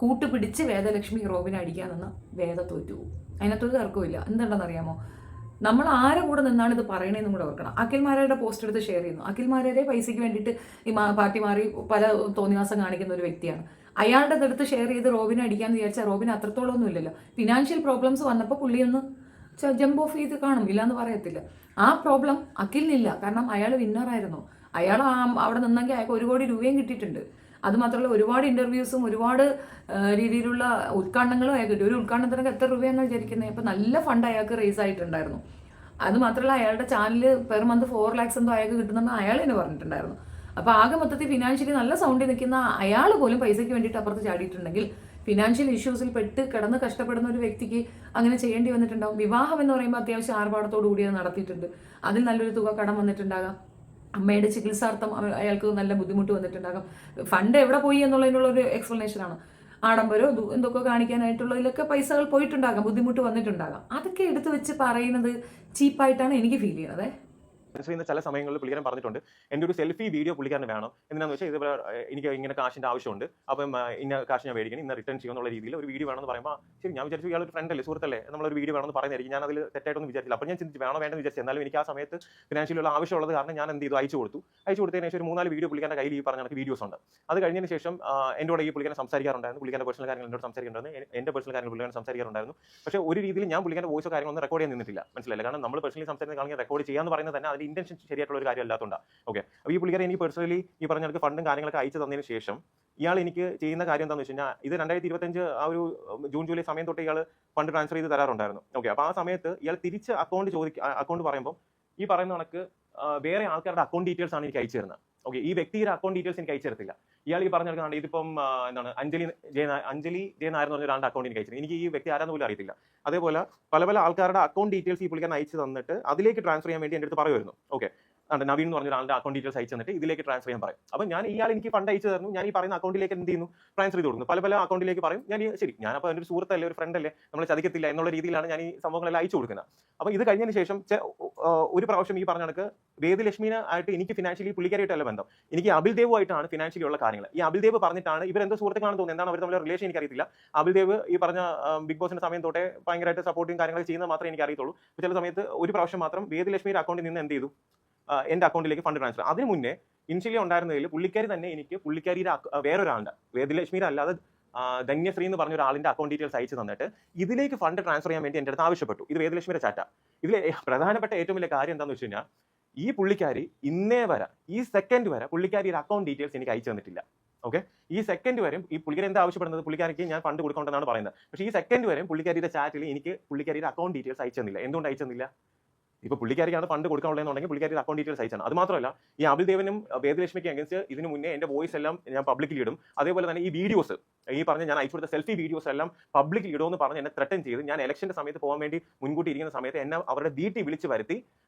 കൂട്ടുപിടിച്ച് വേദലക്ഷ്മി റോബിനെ അടിക്കാൻ നിന്ന് വേദ തോറ്റുപോകും. അതിനകത്തൊരു തർക്കമില്ല. എന്തുണ്ടെന്നറിയാമോ? നമ്മൾ ആരെ കൂടെ നിന്നാണ് ഇത് പറയണതെന്നും കൂടെ ഓർക്കണം. അഖിൽമാരുടെ പോസ്റ്റ് എടുത്ത് ഷെയർ ചെയ്യുന്നു. അഖിൽമാരെ പൈസയ്ക്ക് വേണ്ടിയിട്ട് ഈ പാർട്ടി മാറി പല തോന്നിവാസം കാണിക്കുന്ന ഒരു വ്യക്തിയാണ്. അയാളുടെ അടുത്ത് ഷെയർ ചെയ്ത് റോബിനെ അടിക്കാന്ന് വിചാരിച്ചാൽ റോബിന് അത്രത്തോളം ഒന്നും ഇല്ലല്ലോ. ഫിനാൻഷ്യൽ പ്രോബ്ലംസ് വന്നപ്പോൾ പുള്ളി ഒന്ന് ജമ്പ് ഓഫ് ചെയ്ത് കാണും, ഇല്ലാന്ന് പറയത്തില്ല. ആ പ്രോബ്ലം അഖിലിനില്ല. കാരണം അയാൾ വിന്നറായിരുന്നു. അയാൾ അവിടെ നിന്നെങ്കിൽ അയാൾക്ക് 1 കോടി രൂപയും കിട്ടിയിട്ടുണ്ട്. അതുമാത്രമല്ല ഒരുപാട് ഇൻ്റർവ്യൂസും ഒരുപാട് രീതിയിലുള്ള ഉദ്ഘാടനങ്ങളും അയാൾക്ക് കിട്ടി. ഒരു ഉദ്ഘാടനത്തിനൊക്കെ എത്ര രൂപയെന്നാണ് വിചാരിക്കുന്നത്. അപ്പം നല്ല ഫണ്ട് അയാൾക്ക് റേസ് ആയിട്ടുണ്ടായിരുന്നു. അതുമാത്രമല്ല അയാളുടെ ചാനൽ പെർ മന്ത് 4 lakhs എന്തോ അയാൾക്ക് കിട്ടുന്നെന്ന് അയാൾ തന്നെ പറഞ്ഞിട്ടുണ്ടായിരുന്നു. അപ്പോൾ ആകെ മൊത്തത്തിൽ ഫിനാൻഷ്യലി നല്ല സൗണ്ടിൽ നിൽക്കുന്ന അയാൾ പോലും പൈസയ്ക്ക് വേണ്ടിയിട്ട് അപ്പുറത്ത് ചാടിയിട്ടുണ്ടെങ്കിൽ ഫിനാൻഷ്യൽ ഇഷ്യൂസിൽ പെട്ട് കിടന്ന് കഷ്ടപ്പെടുന്ന ഒരു വ്യക്തിക്ക് അങ്ങനെ ചെയ്യേണ്ടി വന്നിട്ടുണ്ടാവും. വിവാഹം എന്ന് പറയുമ്പോൾ അത്യാവശ്യം ആർഭാടത്തോടു കൂടി അത് നടത്തിയിട്ടുണ്ട്. അതിൽ നല്ലൊരു തുക കടം വന്നിട്ടുണ്ടാകാം. അമ്മയുടെ ചികിത്സാർത്ഥം അയാൾക്ക് നല്ല ബുദ്ധിമുട്ട് വന്നിട്ടുണ്ടാകാം. ഫണ്ട് എവിടെ പോയി എന്നുള്ളതിനുള്ള ഒരു എക്സ്പ്ലനേഷനാണ്. ആഡംബരോ എന്തൊക്കെ കാണിക്കാനായിട്ടുള്ളതിലൊക്കെ പൈസകൾ പോയിട്ടുണ്ടാകാം, ബുദ്ധിമുട്ട് വന്നിട്ടുണ്ടാകാം. അതൊക്കെ എടുത്തു വെച്ച് പറയുന്നത് ചീപ്പായിട്ടാണ് എനിക്ക് ഫീൽ ചെയ്യുന്നത്. ചെയ്യുന്ന ചില സമയങ്ങളിൽ പുള്ളിക്കാരൻ പറഞ്ഞിട്ടുണ്ട് എൻ്റെ ഒരു സെൽഫി വീഡിയോ പുള്ളിക്കാരന് വേണം. എന്താണെന്ന് വെച്ചാൽ ഇതുപോലെ എനിക്ക് ഇങ്ങനെ കാശിൻ്റെ ആവശ്യമുണ്ട്, അപ്പം ഇന്ന കാശ് ഞാൻ മേടിക്കണം, ഇന്ന റിട്ടേൺ ചെയ്യുമെന്നുള്ള രീതിയിൽ ഒരു വീഡിയോ വേണമെന്ന് പറയുമ്പോൾ ശരി, ഞാൻ വിചാരിച്ചു ഇയാൾ ഒരു ഫ്രണ്ടല്ലേ, സുഹൃത്തല്ലേ, നമ്മളൊരു വീഡിയോ വേണമെന്ന് പറയുന്നതായിരിക്കും. ഞാൻ അതിൽ തെറ്റായിട്ടൊന്നും വിചാരിച്ചില്ല. അപ്പം ഞാൻ ചിന്തിച്ച് വേണോ വേണ്ടെന്ന് വിചാരിച്ചു. എന്നാലും എനിക്ക് ആ സമയത്ത് ഫിനാൻഷ്യലുള്ള ആവശ്യമുള്ളത് കാരണം ഞാൻ എന്ത് ചെയ്തു, അയച്ചു കൊടുത്തതിന് ശേഷം ഒരു 3-4 വീഡിയോ പുള്ളിക്കാരൻ്റെ കയ്യിൽ ഈ പറഞ്ഞ വീഡിയോസ് ഉണ്ട്. അത് കഴിഞ്ഞതിന് ശേഷം എന്നോട് ഈ പുള്ളിക്കാരൻ സംസാരിക്കാറുണ്ടായിരുന്നു. പുള്ളിക്കാരൻ്റെ പേഴ്സണൽ കാര്യങ്ങൾ എന്നോട് സംസാരിക്കാറുണ്ടായിരുന്നു, എൻ്റെ പേഴ്സണൽ കാര്യങ്ങൾ പുള്ളിക്കാരൻ സംസാരിക്കാറുണ്ടായിരുന്നു. പക്ഷേ ഒരു രീതിയിൽ ഞാൻ പുള്ളിക്കാരൻ്റെ വോയിസോ കാര്യങ്ങളൊന്നും റെക്കോർഡ് ചെയ്യാൻ നിന്നിട്ടില്ല. മനസ്സിലായില്ല. കാരണം നമ്മൾ പേഴ്സണലി സംസാരിക്കുന്ന കാര്യങ്ങൾ റെക്കോർഡ് ചെയ്യാന്ന് പറയുന്നത് തന്നെ അതിൻ്റെ ഇന്റൻഷൻ ശരിയായിട്ടുള്ള കാര്യം അല്ലാത്തതുകൊണ്ട്. ഓക്കെ, അപ്പോൾ ഈ പുള്ളിക്കാരൻ എനിക്ക് പേഴ്സണലി ഈ പറഞ്ഞ ഫണ്ടും കാര്യങ്ങളൊക്കെ അയച്ചു തന്നതിന് ശേഷം ഇയാൾ എനിക്ക് ചെയ്യുന്ന കാര്യം എന്താണെന്ന് വെച്ച് കഴിഞ്ഞാൽ, ഇത് 2025 ആ ഒരു ജൂൺ ജൂലൈ സമയം തൊട്ട് ഇയാൾ ഫണ്ട് ട്രാൻസ്ഫർ ചെയ്ത് തരാറുണ്ടായിരുന്നു. ഓക്കെ, അപ്പോൾ ആ സമയത്ത് ഇയാൾ തിരിച്ച് അക്കൗണ്ട് പറയുമ്പോൾ ഈ പറയുന്ന കണക്ക് വേറെ ആൾക്കാരുടെ അക്കൗണ്ട് ഡീറ്റെയിൽസ് ആണ് എനിക്ക് അയച്ചു തരുന്നത്. ഓക്കെ, ഈ വ്യക്തിയുടെ അക്കൗണ്ട് ഡീറ്റെയിൽസ് എനിക്ക് അയച്ചു തരത്തില്ല. ഇയാൾ ഈ പറഞ്ഞ കണക്കാണ് ഇതിപ്പം എന്താണ് അഞ്ജലി ജെ നായർ എന്ന് പറഞ്ഞ ഒരാളുടെ അക്കൗണ്ട് എനിക്ക് അയച്ചത്. എനിക്ക് ഈ വ്യക്തി ആരാന്ന് പോലും അറിയത്തില്ല. അതേപോലെ പല ആൾക്കാരുടെ അക്കൗണ്ട് ഡീറ്റെയിൽസ് ഈ പുള്ളിക്കാരൻ അയച്ചു തന്നിട്ട് അതിലേക്ക് ട്രാൻസ്ഫർ ചെയ്യാൻ വേണ്ടി എൻ്റെ അടുത്ത് പറയുമായിരുന്നു. ഓക്കെ, നവീൻ എന്ന് പറഞ്ഞ ഒരാളുടെ അക്കൗണ്ട് ഡീറ്റെയിൽസ് അയച്ചു തന്നിട്ട് ഇതിലേക്ക് ട്രാൻസ്ഫർ ചെയ്യാൻ പറയും. അപ്പോൾ ഞാൻ ഇയാൾ എനിക്ക് ഫണ്ട് അയച്ചു തരുന്നു, ഞാൻ ഈ പറയുന്ന അക്കൗണ്ടിലേക്ക് എന്ത് ചെയ്യുന്നു, ട്രാൻസ്ഫർ ചെയ്ത് കൊടുക്കുന്നു. പല അക്കൗണ്ടിലേക്ക് പറയും. ഞാൻ ശരി, ഞാനപ്പോൾ എൻ്റെ ഒരു സുഹൃത്തല്ലേ, ഒരു ഫ്രണ്ട് അല്ലേ, നമ്മളെ ചതിക്കത്തില്ല എന്നുള്ള രീതിയിലാണ് ഞാൻ ഈ സംഭവങ്ങളെല്ലാം അയച്ചു കൊടുക്കുന്നത്. അപ്പോൾ ഇത് കഴിഞ്ഞതിന് ശേഷം ഒരു പ്രാവശ്യം ഈ പറഞ്ഞ കണക്ക് വേദലക്ഷ്മിനെ ആയിട്ട് എനിക്ക് ഫിനാൻഷ്യലി പുള്ളിക്കാരായിട്ടല്ല ബന്ധം, എനിക്ക് അബിൽദേവുമായിട്ടാണ് ഫിനാൻഷ്യലി ഉള്ള കാര്യങ്ങൾ. ഈ അബിൽദേവ് പറഞ്ഞിട്ടാണ് ഇവരെന്തോ സുഹൃത്തുക്കളാണെന്ന് തോന്നുന്നത്, എന്താണ് അവർ തമ്മിലുള്ള റിലേഷൻ എനിക്ക് അറിയത്തില്ല. അബിൽദേവ് ഈ പറഞ്ഞ ബിഗ് ബോസിന്റെ സമയം തൊട്ടേ ഭയങ്കരമായിട്ട് സപ്പോർട്ടിങ് കാര്യങ്ങൾ ചെയ്യുന്നത് മാത്രമേ എനിക്ക് അറിയത്തുള്ളൂ. ചില സമയത്ത് ഒരു പ്രാവശ്യം മാത്രം വേദലക്ഷ്മിയുടെ അക്കൗണ്ടിൽ നിന്ന് എന്ത് ചെയ്തു, എൻ്റെ അക്കൗണ്ടിലേക്ക് ഫണ്ട് ട്രാൻസ്ഫർ. അതിന് മുന്നേ ഇനിഷ്യലി ഉണ്ടായിരുന്നതിൽ പുള്ളിക്കാരി തന്നെ എനിക്ക് പുള്ളിക്കാരിയുടെ വേറൊരാളുടെ വേദലക്ഷ്മിയുടെ അല്ലാതെ ധന്യശ്രീ എന്ന് പറഞ്ഞ ഒരാളിന്റെ അക്കൗണ്ട് ഡീറ്റെയിൽസ് അയച്ചു തന്നിട്ട് ഇതിലേക്ക് ഫണ്ട് ട്രാൻസ്ഫർ ചെയ്യാൻ വേണ്ടി എൻ്റെ അടുത്ത് ആവശ്യപ്പെട്ടു. ഇത് വേദലക്ഷ്മിയുടെ ചാറ്റ. ഇതിൽ പ്രധാനപ്പെട്ട ഏറ്റവും വലിയ കാര്യം എന്താണെന്ന് വെച്ച് കഴിഞ്ഞാൽ, ഈ പുള്ളിക്കാരി ഇന്നേ വരെ ഈ സെക്കൻഡ് വരെ പുള്ളിക്കാരിയുടെ അക്കൗണ്ട് ഡീറ്റെയിൽസ് എനിക്ക് അയച്ചു തന്നിട്ടില്ല. ഓക്കെ, ഈ സെക്കൻഡ് വരെയും ഈ പുള്ളിക്കാരി എന്താ ആവശ്യപ്പെടുന്നത്, പുള്ളിക്കാരിക്ക് ഞാൻ ഫണ്ട് കൊടുക്കണമെന്നാണ് പറയുന്നത്. പക്ഷേ ഈ സെക്കൻഡ് വരെയും പുള്ളിക്കാരിയുടെ ചാറ്റിൽ എനിക്ക് പുള്ളിക്കാരിയുടെ അക്കൗണ്ട് ഡീറ്റെയിൽസ് അയച്ചു തന്നില്ല. എന്തുകൊണ്ട് അയച്ചു തന്നില്ല? ഇപ്പോൾ പുള്ളിക്കാരിക്കാണ് ഫണ്ട് കൊടുക്കാനുള്ളതെന്നുണ്ടെങ്കിൽ പുള്ളിക്കാരി അക്കൗണ്ട് ഡീറ്റെയിൽസ് അയച്ചാണ്. അത് മാത്രമല്ല, ഈ അബിൽദേവനും വേദലക്ഷ്മിക്ക് അഗൻസ്റ്റ് ഇതിന് മുന്നേ എൻ്റെ വോയിസ് എല്ലാം ഞാൻ പബ്ലിക്കിൽ ഇടും. അതേപോലെ തന്നെ ഈ വീഡിയോസ്, ഈ പറഞ്ഞ ഞാൻ അയച്ചു കൊടുത്ത സെൽഫി വീഡിയോസ് എല്ലാം പബ്ലിക്കിൽ ഇടുമെന്ന് പറഞ്ഞ് എന്നെ ത്രെട്ടൻ ചെയ്ത്, ഞാൻ ഇലക്ഷന്റെ സമയത്ത് പോകാൻ വേണ്ടി മുൻകൂട്ടി ഇരിക്കുന്ന സമയത്ത് എന്നെ അവരുടെ വീട്ടിൽ വിളിച്ച് വരുത്തി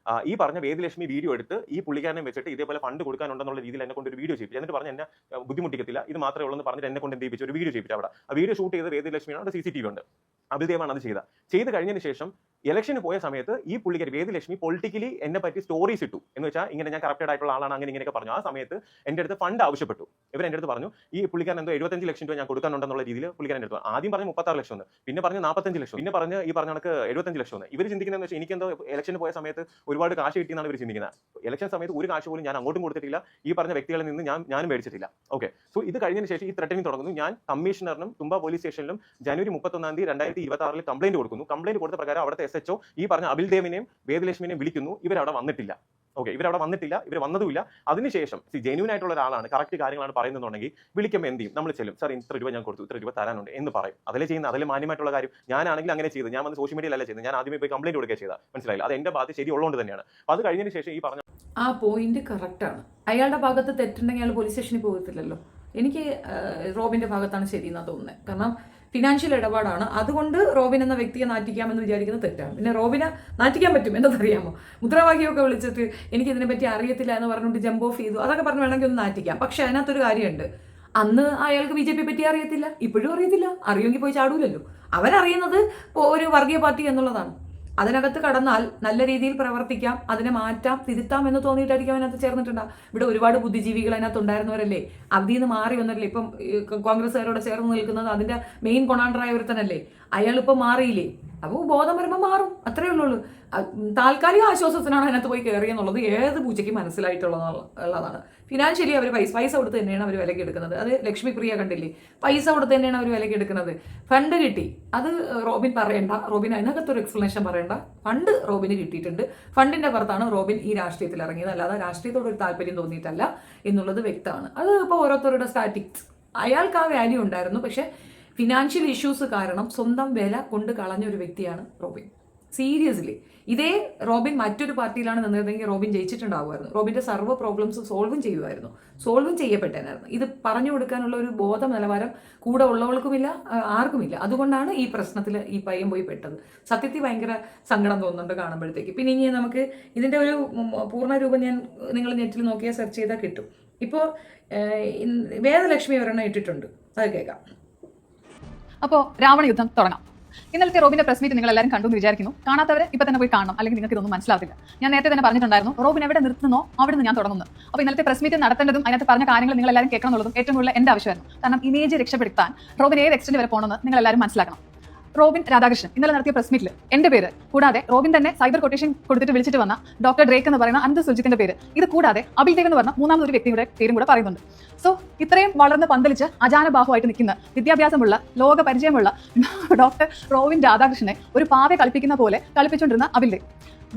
ഈ പറഞ്ഞ വേദലക്ഷ്മി വീഡിയോ എടുത്ത് ഈ പുള്ളിക്കാരനെ വെച്ചിട്ട് ഇതേപോലെ ഫണ്ട് കൊടുക്കാനുണ്ടെന്നുള്ള രീതിയിൽ എന്നെ കൊണ്ട് ഒരു വീഡിയോ ചെയ്യിപ്പിച്ചു. എന്നിട്ട് പറഞ്ഞ് എന്നെ ബുദ്ധിമുട്ടിക്കത്തില്ല, ഇത് മാത്രമേ ഉള്ളൂ എന്ന് പറഞ്ഞിട്ട് എന്നെ കൊണ്ട് എന്ത് ചെയ്യിപ്പിച്ചു, ഒരു വീഡിയോ ചെയ്യിപ്പിച്ചു. അവിടെ ആ വീഡിയോ ഷൂട്ട് ചെയ്ത് വേദലക്ഷ്മിയാണ്, അവിടെ CCTV ഉണ്ട്. അബിൽദേവാണ് അത് ചെയ്ത് കഴിഞ്ഞതിന് ശേഷം ഇലക്ഷന് പോയ സമയത്ത് ഈ പുള്ളിക്കാരി വേദലക്ഷ്മി പൊളിറ്റിക്കലി എന്നെ പറ്റി സ്റ്റോറീസ് ഇട്ടു. എന്ന് വെച്ചാൽ ഇങ്ങനെ ഞാൻ കറപ്റ്റഡ് ആയിട്ടുള്ള ആളാണ്, അങ്ങനെ ഇങ്ങനെയൊക്കെ പറഞ്ഞു. ആ സമയത്ത് എൻ്റെ അടുത്ത് ഫണ്ട് ആവശ്യപ്പെട്ടു. ഇവർ എൻ്റെ അടുത്ത് പറഞ്ഞു ഈ പുള്ളിക്കാരൻ എന്തോ 75 ലക്ഷം രൂപ ഞാൻ കൊടുക്കാനുണ്ടെന്നുള്ള രീതിയിൽ പുള്ളിക്കാരൻ എടുത്തു. ആദ്യം പറഞ്ഞു 36 ലക്ഷം എന്ന്, പിന്നെ പറഞ്ഞു 45 ലക്ഷം, പിന്നെ പറഞ്ഞ് ഈ പറഞ്ഞ കണക്ക് 75 ലക്ഷം എന്ന്. ഇവർ ചിന്തിക്കുന്നതെന്ന് വെച്ചാൽ എനിക്കെന്തോ ഇലക്ഷന് പോയ സമയത്ത് ഒരുപാട് കാശ് കിട്ടിയെന്നാണ് ഇവർ ചിന്തിക്കുന്നത്. ഇലക്ഷൻ സമയത്ത് ഒരു കാശ് പോലും ഞാൻ അങ്ങോട്ടും കൊടുത്തിട്ടില്ല, ഈ പറഞ്ഞ വ്യക്തികളിൽ നിന്ന് ഞാനും മേടിച്ചിട്ടില്ല. ഓക്കെ, സോ ഇത് കഴിഞ്ഞതിന് ശേഷം ഈ ത്രെട്ടനിങ് തുടങ്ങുന്നു. ഞാൻ കമ്മീഷണറിനും തുമ്പ പോലീസ് സ്റ്റേഷനിലും ജനുവരി 31 2026 കംപ്ലൈന്റ് കൊടുക്കുന്നു. കംപ്ലൈന്റ് കൊടുത്ത പ്രകാരം അവിടുത്തെ SHO ഈ പറഞ്ഞ അബിൽദേവിനെയും വേദലക്ഷ്മിനെയും വിളിക്കുന്നു. ഇവരവിടെ വന്നിട്ടില്ല. ഓക്കെ, ഇവർ വന്നതുമില്ല. അതിനുശേഷം ജെന്യൂൻ ആയിട്ടുള്ള ഒരാളാണ്, കറക്റ്റ് കാര്യങ്ങളാണ് പറയുന്നുണ്ടെങ്കിൽ വിളിക്കുമ്പോൾ എന്ത് ചെയ്യും, നമ്മൾ ചെല്ലും, സാർ ഇത്ര രൂപ ഞാൻ കൊടുത്തു, ഇത്ര രൂപ തരാനുണ്ട് എന്ന് പറയും. അതല്ലേ ചെയ്യുന്നത്, അതല്ലേ മാന്യമായിട്ടുള്ള കാര്യം. ഞാനാണെങ്കിൽ അങ്ങനെ ചെയ്ത്, ഞാൻ വന്ന് സോഷ്യൽ മീഡിയയിലല്ല ചെയ്തത്, ഞാൻ ആദ്യമേ പോയി കംപ്ലൈന്റ് കൊടുക്കുക ചെയ്താൽ, മനസ്സിലായില്ല. അത് എൻ്റെ ഭാഗത്ത് ശരിയുള്ളതുകൊണ്ട് തന്നെയാണ്. അപ്പോൾ അത് കഴിഞ്ഞതിന് ശേഷം ഈ പറഞ്ഞ ആ പോയിന്റ് കറക്റ്റാണ്. അയാളുടെ ഭാഗത്ത് തെറ്റുണ്ടെങ്കിൽ അയാൾ പോലീസ് സ്റ്റേഷനിൽ പോകത്തില്ലല്ലോ. എനിക്ക് റോബിന്റെ ഭാഗത്താണ് ശരിയെന്നാണ് തോന്നുന്നത്. കാരണം ഫിനാൻഷ്യൽ ഇടപാടാണ്, അതുകൊണ്ട് റോബിൻ എന്ന വ്യക്തിയെ നാറ്റിക്കാമെന്ന് വിചാരിക്കുന്നത് തെറ്റാണ്. പിന്നെ റോബിനെ നാറ്റിക്കാൻ പറ്റും, എന്താണെന്നറിയാമോ? മുദ്രാവാക്യമൊക്കെ വിളിച്ചിട്ട് എനിക്കിതിനെപ്പറ്റി അറിയത്തില്ല എന്ന് പറഞ്ഞുകൊണ്ട് ജമ്പ് ഓഫ് ചെയ്തു, അതൊക്കെ പറഞ്ഞ് വേണമെങ്കിൽ ഒന്ന് നാറ്റിക്കാം. പക്ഷെ അതിനകത്തൊരു കാര്യമുണ്ട്, അന്ന് അയാൾക്ക് BJP പറ്റി അറിയത്തില്ല, ഇപ്പോഴും അറിയത്തില്ല. അറിയുമെങ്കിൽ പോയി ചാടൂലല്ലോ. അവരറിയുന്നത് ഒരു വർഗീയ പാർട്ടി എന്നുള്ളതാണ്. അതിനകത്ത് കടന്നാൽ നല്ല രീതിയിൽ പ്രവർത്തിക്കാം, അതിനെ മാറ്റാം, തിരുത്താം എന്ന് തോന്നിയിട്ടായിരിക്കും അതിനകത്ത് ചേർന്നിട്ടുണ്ടാകും. ഇവിടെ ഒരുപാട് ബുദ്ധിജീവികൾ അതിനകത്ത് ഉണ്ടായിരുന്നവരല്ലേ, അതിൽ നിന്ന് മാറി വന്നവരല്ലേ. ഇപ്പം കോൺഗ്രസ്സുകാരോട് ചേർന്ന് നിൽക്കുന്നത് അതിൻ്റെ മെയിൻ കൊണാണ്ടറായ ഒരുത്തനല്ലേ. അയാളിപ്പോൾ മാറിയില്ലേ, അപ്പോൾ ബോധം വരുമ്പോൾ മാറും, അത്രേ ഉള്ളൂ. താൽക്കാലിക ആശ്വാസത്തിനാണ് അതിനകത്ത് പോയി കയറിയെന്നുള്ളത് ഏത് പൂച്ചയ്ക്ക് മനസ്സിലായിട്ടുള്ളതാണ്. ഫിനാൻഷ്യലി അവർ പൈസ കൊടുത്ത് തന്നെയാണ് അവർ വിലക്ക് എടുക്കുന്നത്. അത് ലക്ഷ്മി പ്രിയ കണ്ടില്ലേ, പൈസ കൊടുത്ത് തന്നെയാണ് അവർ വിലക്ക് എടുക്കുന്നത്. ഫണ്ട് കിട്ടി, അത് റോബിൻ പറയണ്ട, റോബിൻ അതിനകത്തൊരു എക്സ്പ്ലനേഷൻ പറയണ്ട. ഫണ്ട് റോബിന് കിട്ടിയിട്ടുണ്ട്, ഫണ്ടിന്റെ പുറത്താണ് റോബിൻ ഈ രാഷ്ട്രീയത്തിൽ ഇറങ്ങിയത്, അല്ലാതെ രാഷ്ട്രീയത്തോട് ഒരു താല്പര്യം തോന്നിയിട്ടല്ല എന്നുള്ളത് വ്യക്തമാണ്. അത് ഇപ്പോൾ ഓരോരുത്തരുടെ സ്റ്റാറ്റിക്സ്. അയാൾക്ക് ആ വാല്യൂ ഉണ്ടായിരുന്നു, പക്ഷെ ഫിനാൻഷ്യൽ ഇഷ്യൂസ് കാരണം സ്വന്തം വില കൊണ്ട് കളഞ്ഞ ഒരു വ്യക്തിയാണ് റോബിൻ. സീരിയസ്ലി ഇതേ റോബിൻ മറ്റൊരു പാർട്ടിയിലാണ് നിന്നതെങ്കിൽ റോബിൻ ജയിച്ചിട്ടുണ്ടാവുമായിരുന്നു. റോബിന്റെ സർവ്വ പ്രോബ്ലംസ് സോൾവും ചെയ്യപ്പെട്ടേനായിരുന്നു. ഇത് പറഞ്ഞു കൊടുക്കാനുള്ള ഒരു ബോധ നിലവാരം കൂടെ ഉള്ളവർക്കുമില്ല, ആർക്കുമില്ല. അതുകൊണ്ടാണ് ഈ പ്രശ്നത്തിൽ ഈ പയ്യൻ പോയി പെട്ടത്. സത്യത്തിൽ ഭയങ്കര സങ്കടം തോന്നുന്നുണ്ട് കാണുമ്പോഴത്തേക്ക്. പിന്നെ ഇനി നമുക്ക് ഇതിന്റെ ഒരു പൂർണ്ണ രൂപം നിങ്ങൾ നെറ്റിൽ നോക്കിയാൽ സെർച്ച് ചെയ്താൽ കിട്ടും. ഇപ്പോൾ വേദലക്ഷ്മി ഒരെണ്ണം ഇട്ടിട്ടുണ്ട്, അത് കേൾക്കാം. അപ്പോൾ രാവണ യുദ്ധം തുടങ്ങാം. ഇന്നലത്തെ റോബിന്റെ പ്രസ് മീറ്റ് നിങ്ങൾ എല്ലാവരും കണ്ടു എന്ന് വിചാരിക്കുന്നു. കാണാത്തവരെ ഇപ്പൊ തന്നെ പോയി കാണണം, അല്ലെങ്കിൽ നിങ്ങൾക്ക് ഇതൊന്നും മനസ്സിലാവില്ല. ഞാൻ നേരത്തെ തന്നെ പറഞ്ഞിട്ടുണ്ടായിരുന്നു, റോബിൻ എവിടെ നിർത്തുന്നോ അവിടെ നിന്ന് ഞാൻ തുടങ്ങുന്നു. അപ്പോൾ ഇന്നലത്തെ പ്രസ് മീറ്റ് നടത്തേണ്ടതും അതിനകത്ത് പറഞ്ഞ കാര്യങ്ങൾ നിങ്ങൾ എല്ലാവരും കേൾക്കണം എന്നുള്ളതും ഏറ്റവും കൂടുതൽ എന്റെ ആവശ്യമായിരുന്നു. കാരണം ഇമേജ് രക്ഷപ്പെടുത്താൻ റോബിൻ ഏത് എക്സ്റ്റന്റ് വരെ പോകണമെന്ന് നിങ്ങൾ എല്ലാവരും മനസ്സിലാക്കണം. റോബിൻ രാധാകൃഷ്ണൻ ഇന്നലെ നടത്തിയ പ്രസ് മീറ്റിൽ എന്റെ പേര് കൂടാതെ റോബിൻ തന്നെ സൈബർ കൊട്ടേഷൻ കൊടുത്തിട്ട് വിളിച്ചിട്ട് വന്ന ഡോക്ടർ ഡ്രേക്ക് എന്ന് പറയുന്ന അനന്ത് സുജിത്തിന്റെ പേര്, ഇത് കൂടാതെ അഭിൽദേവ് എന്ന് പറഞ്ഞ മൂന്നാമതൊരു വ്യക്തിയുടെ പേരും കൂടെ പറയുന്നുണ്ട്. സോ ഇത്രയും വളർന്ന് പന്തലിച്ച് അജാനബാഹുവായിട്ട് നിൽക്കുന്ന വിദ്യാഭ്യാസമുള്ള ലോക പരിചയമുള്ള ഡോക്ടർ റോബിൻ രാധാകൃഷ്ണനെ ഒരു പാവെ കളിപ്പിക്കുന്ന പോലെ കളിപ്പിച്ചുകൊണ്ടിരുന്ന അഭിൽദേവ്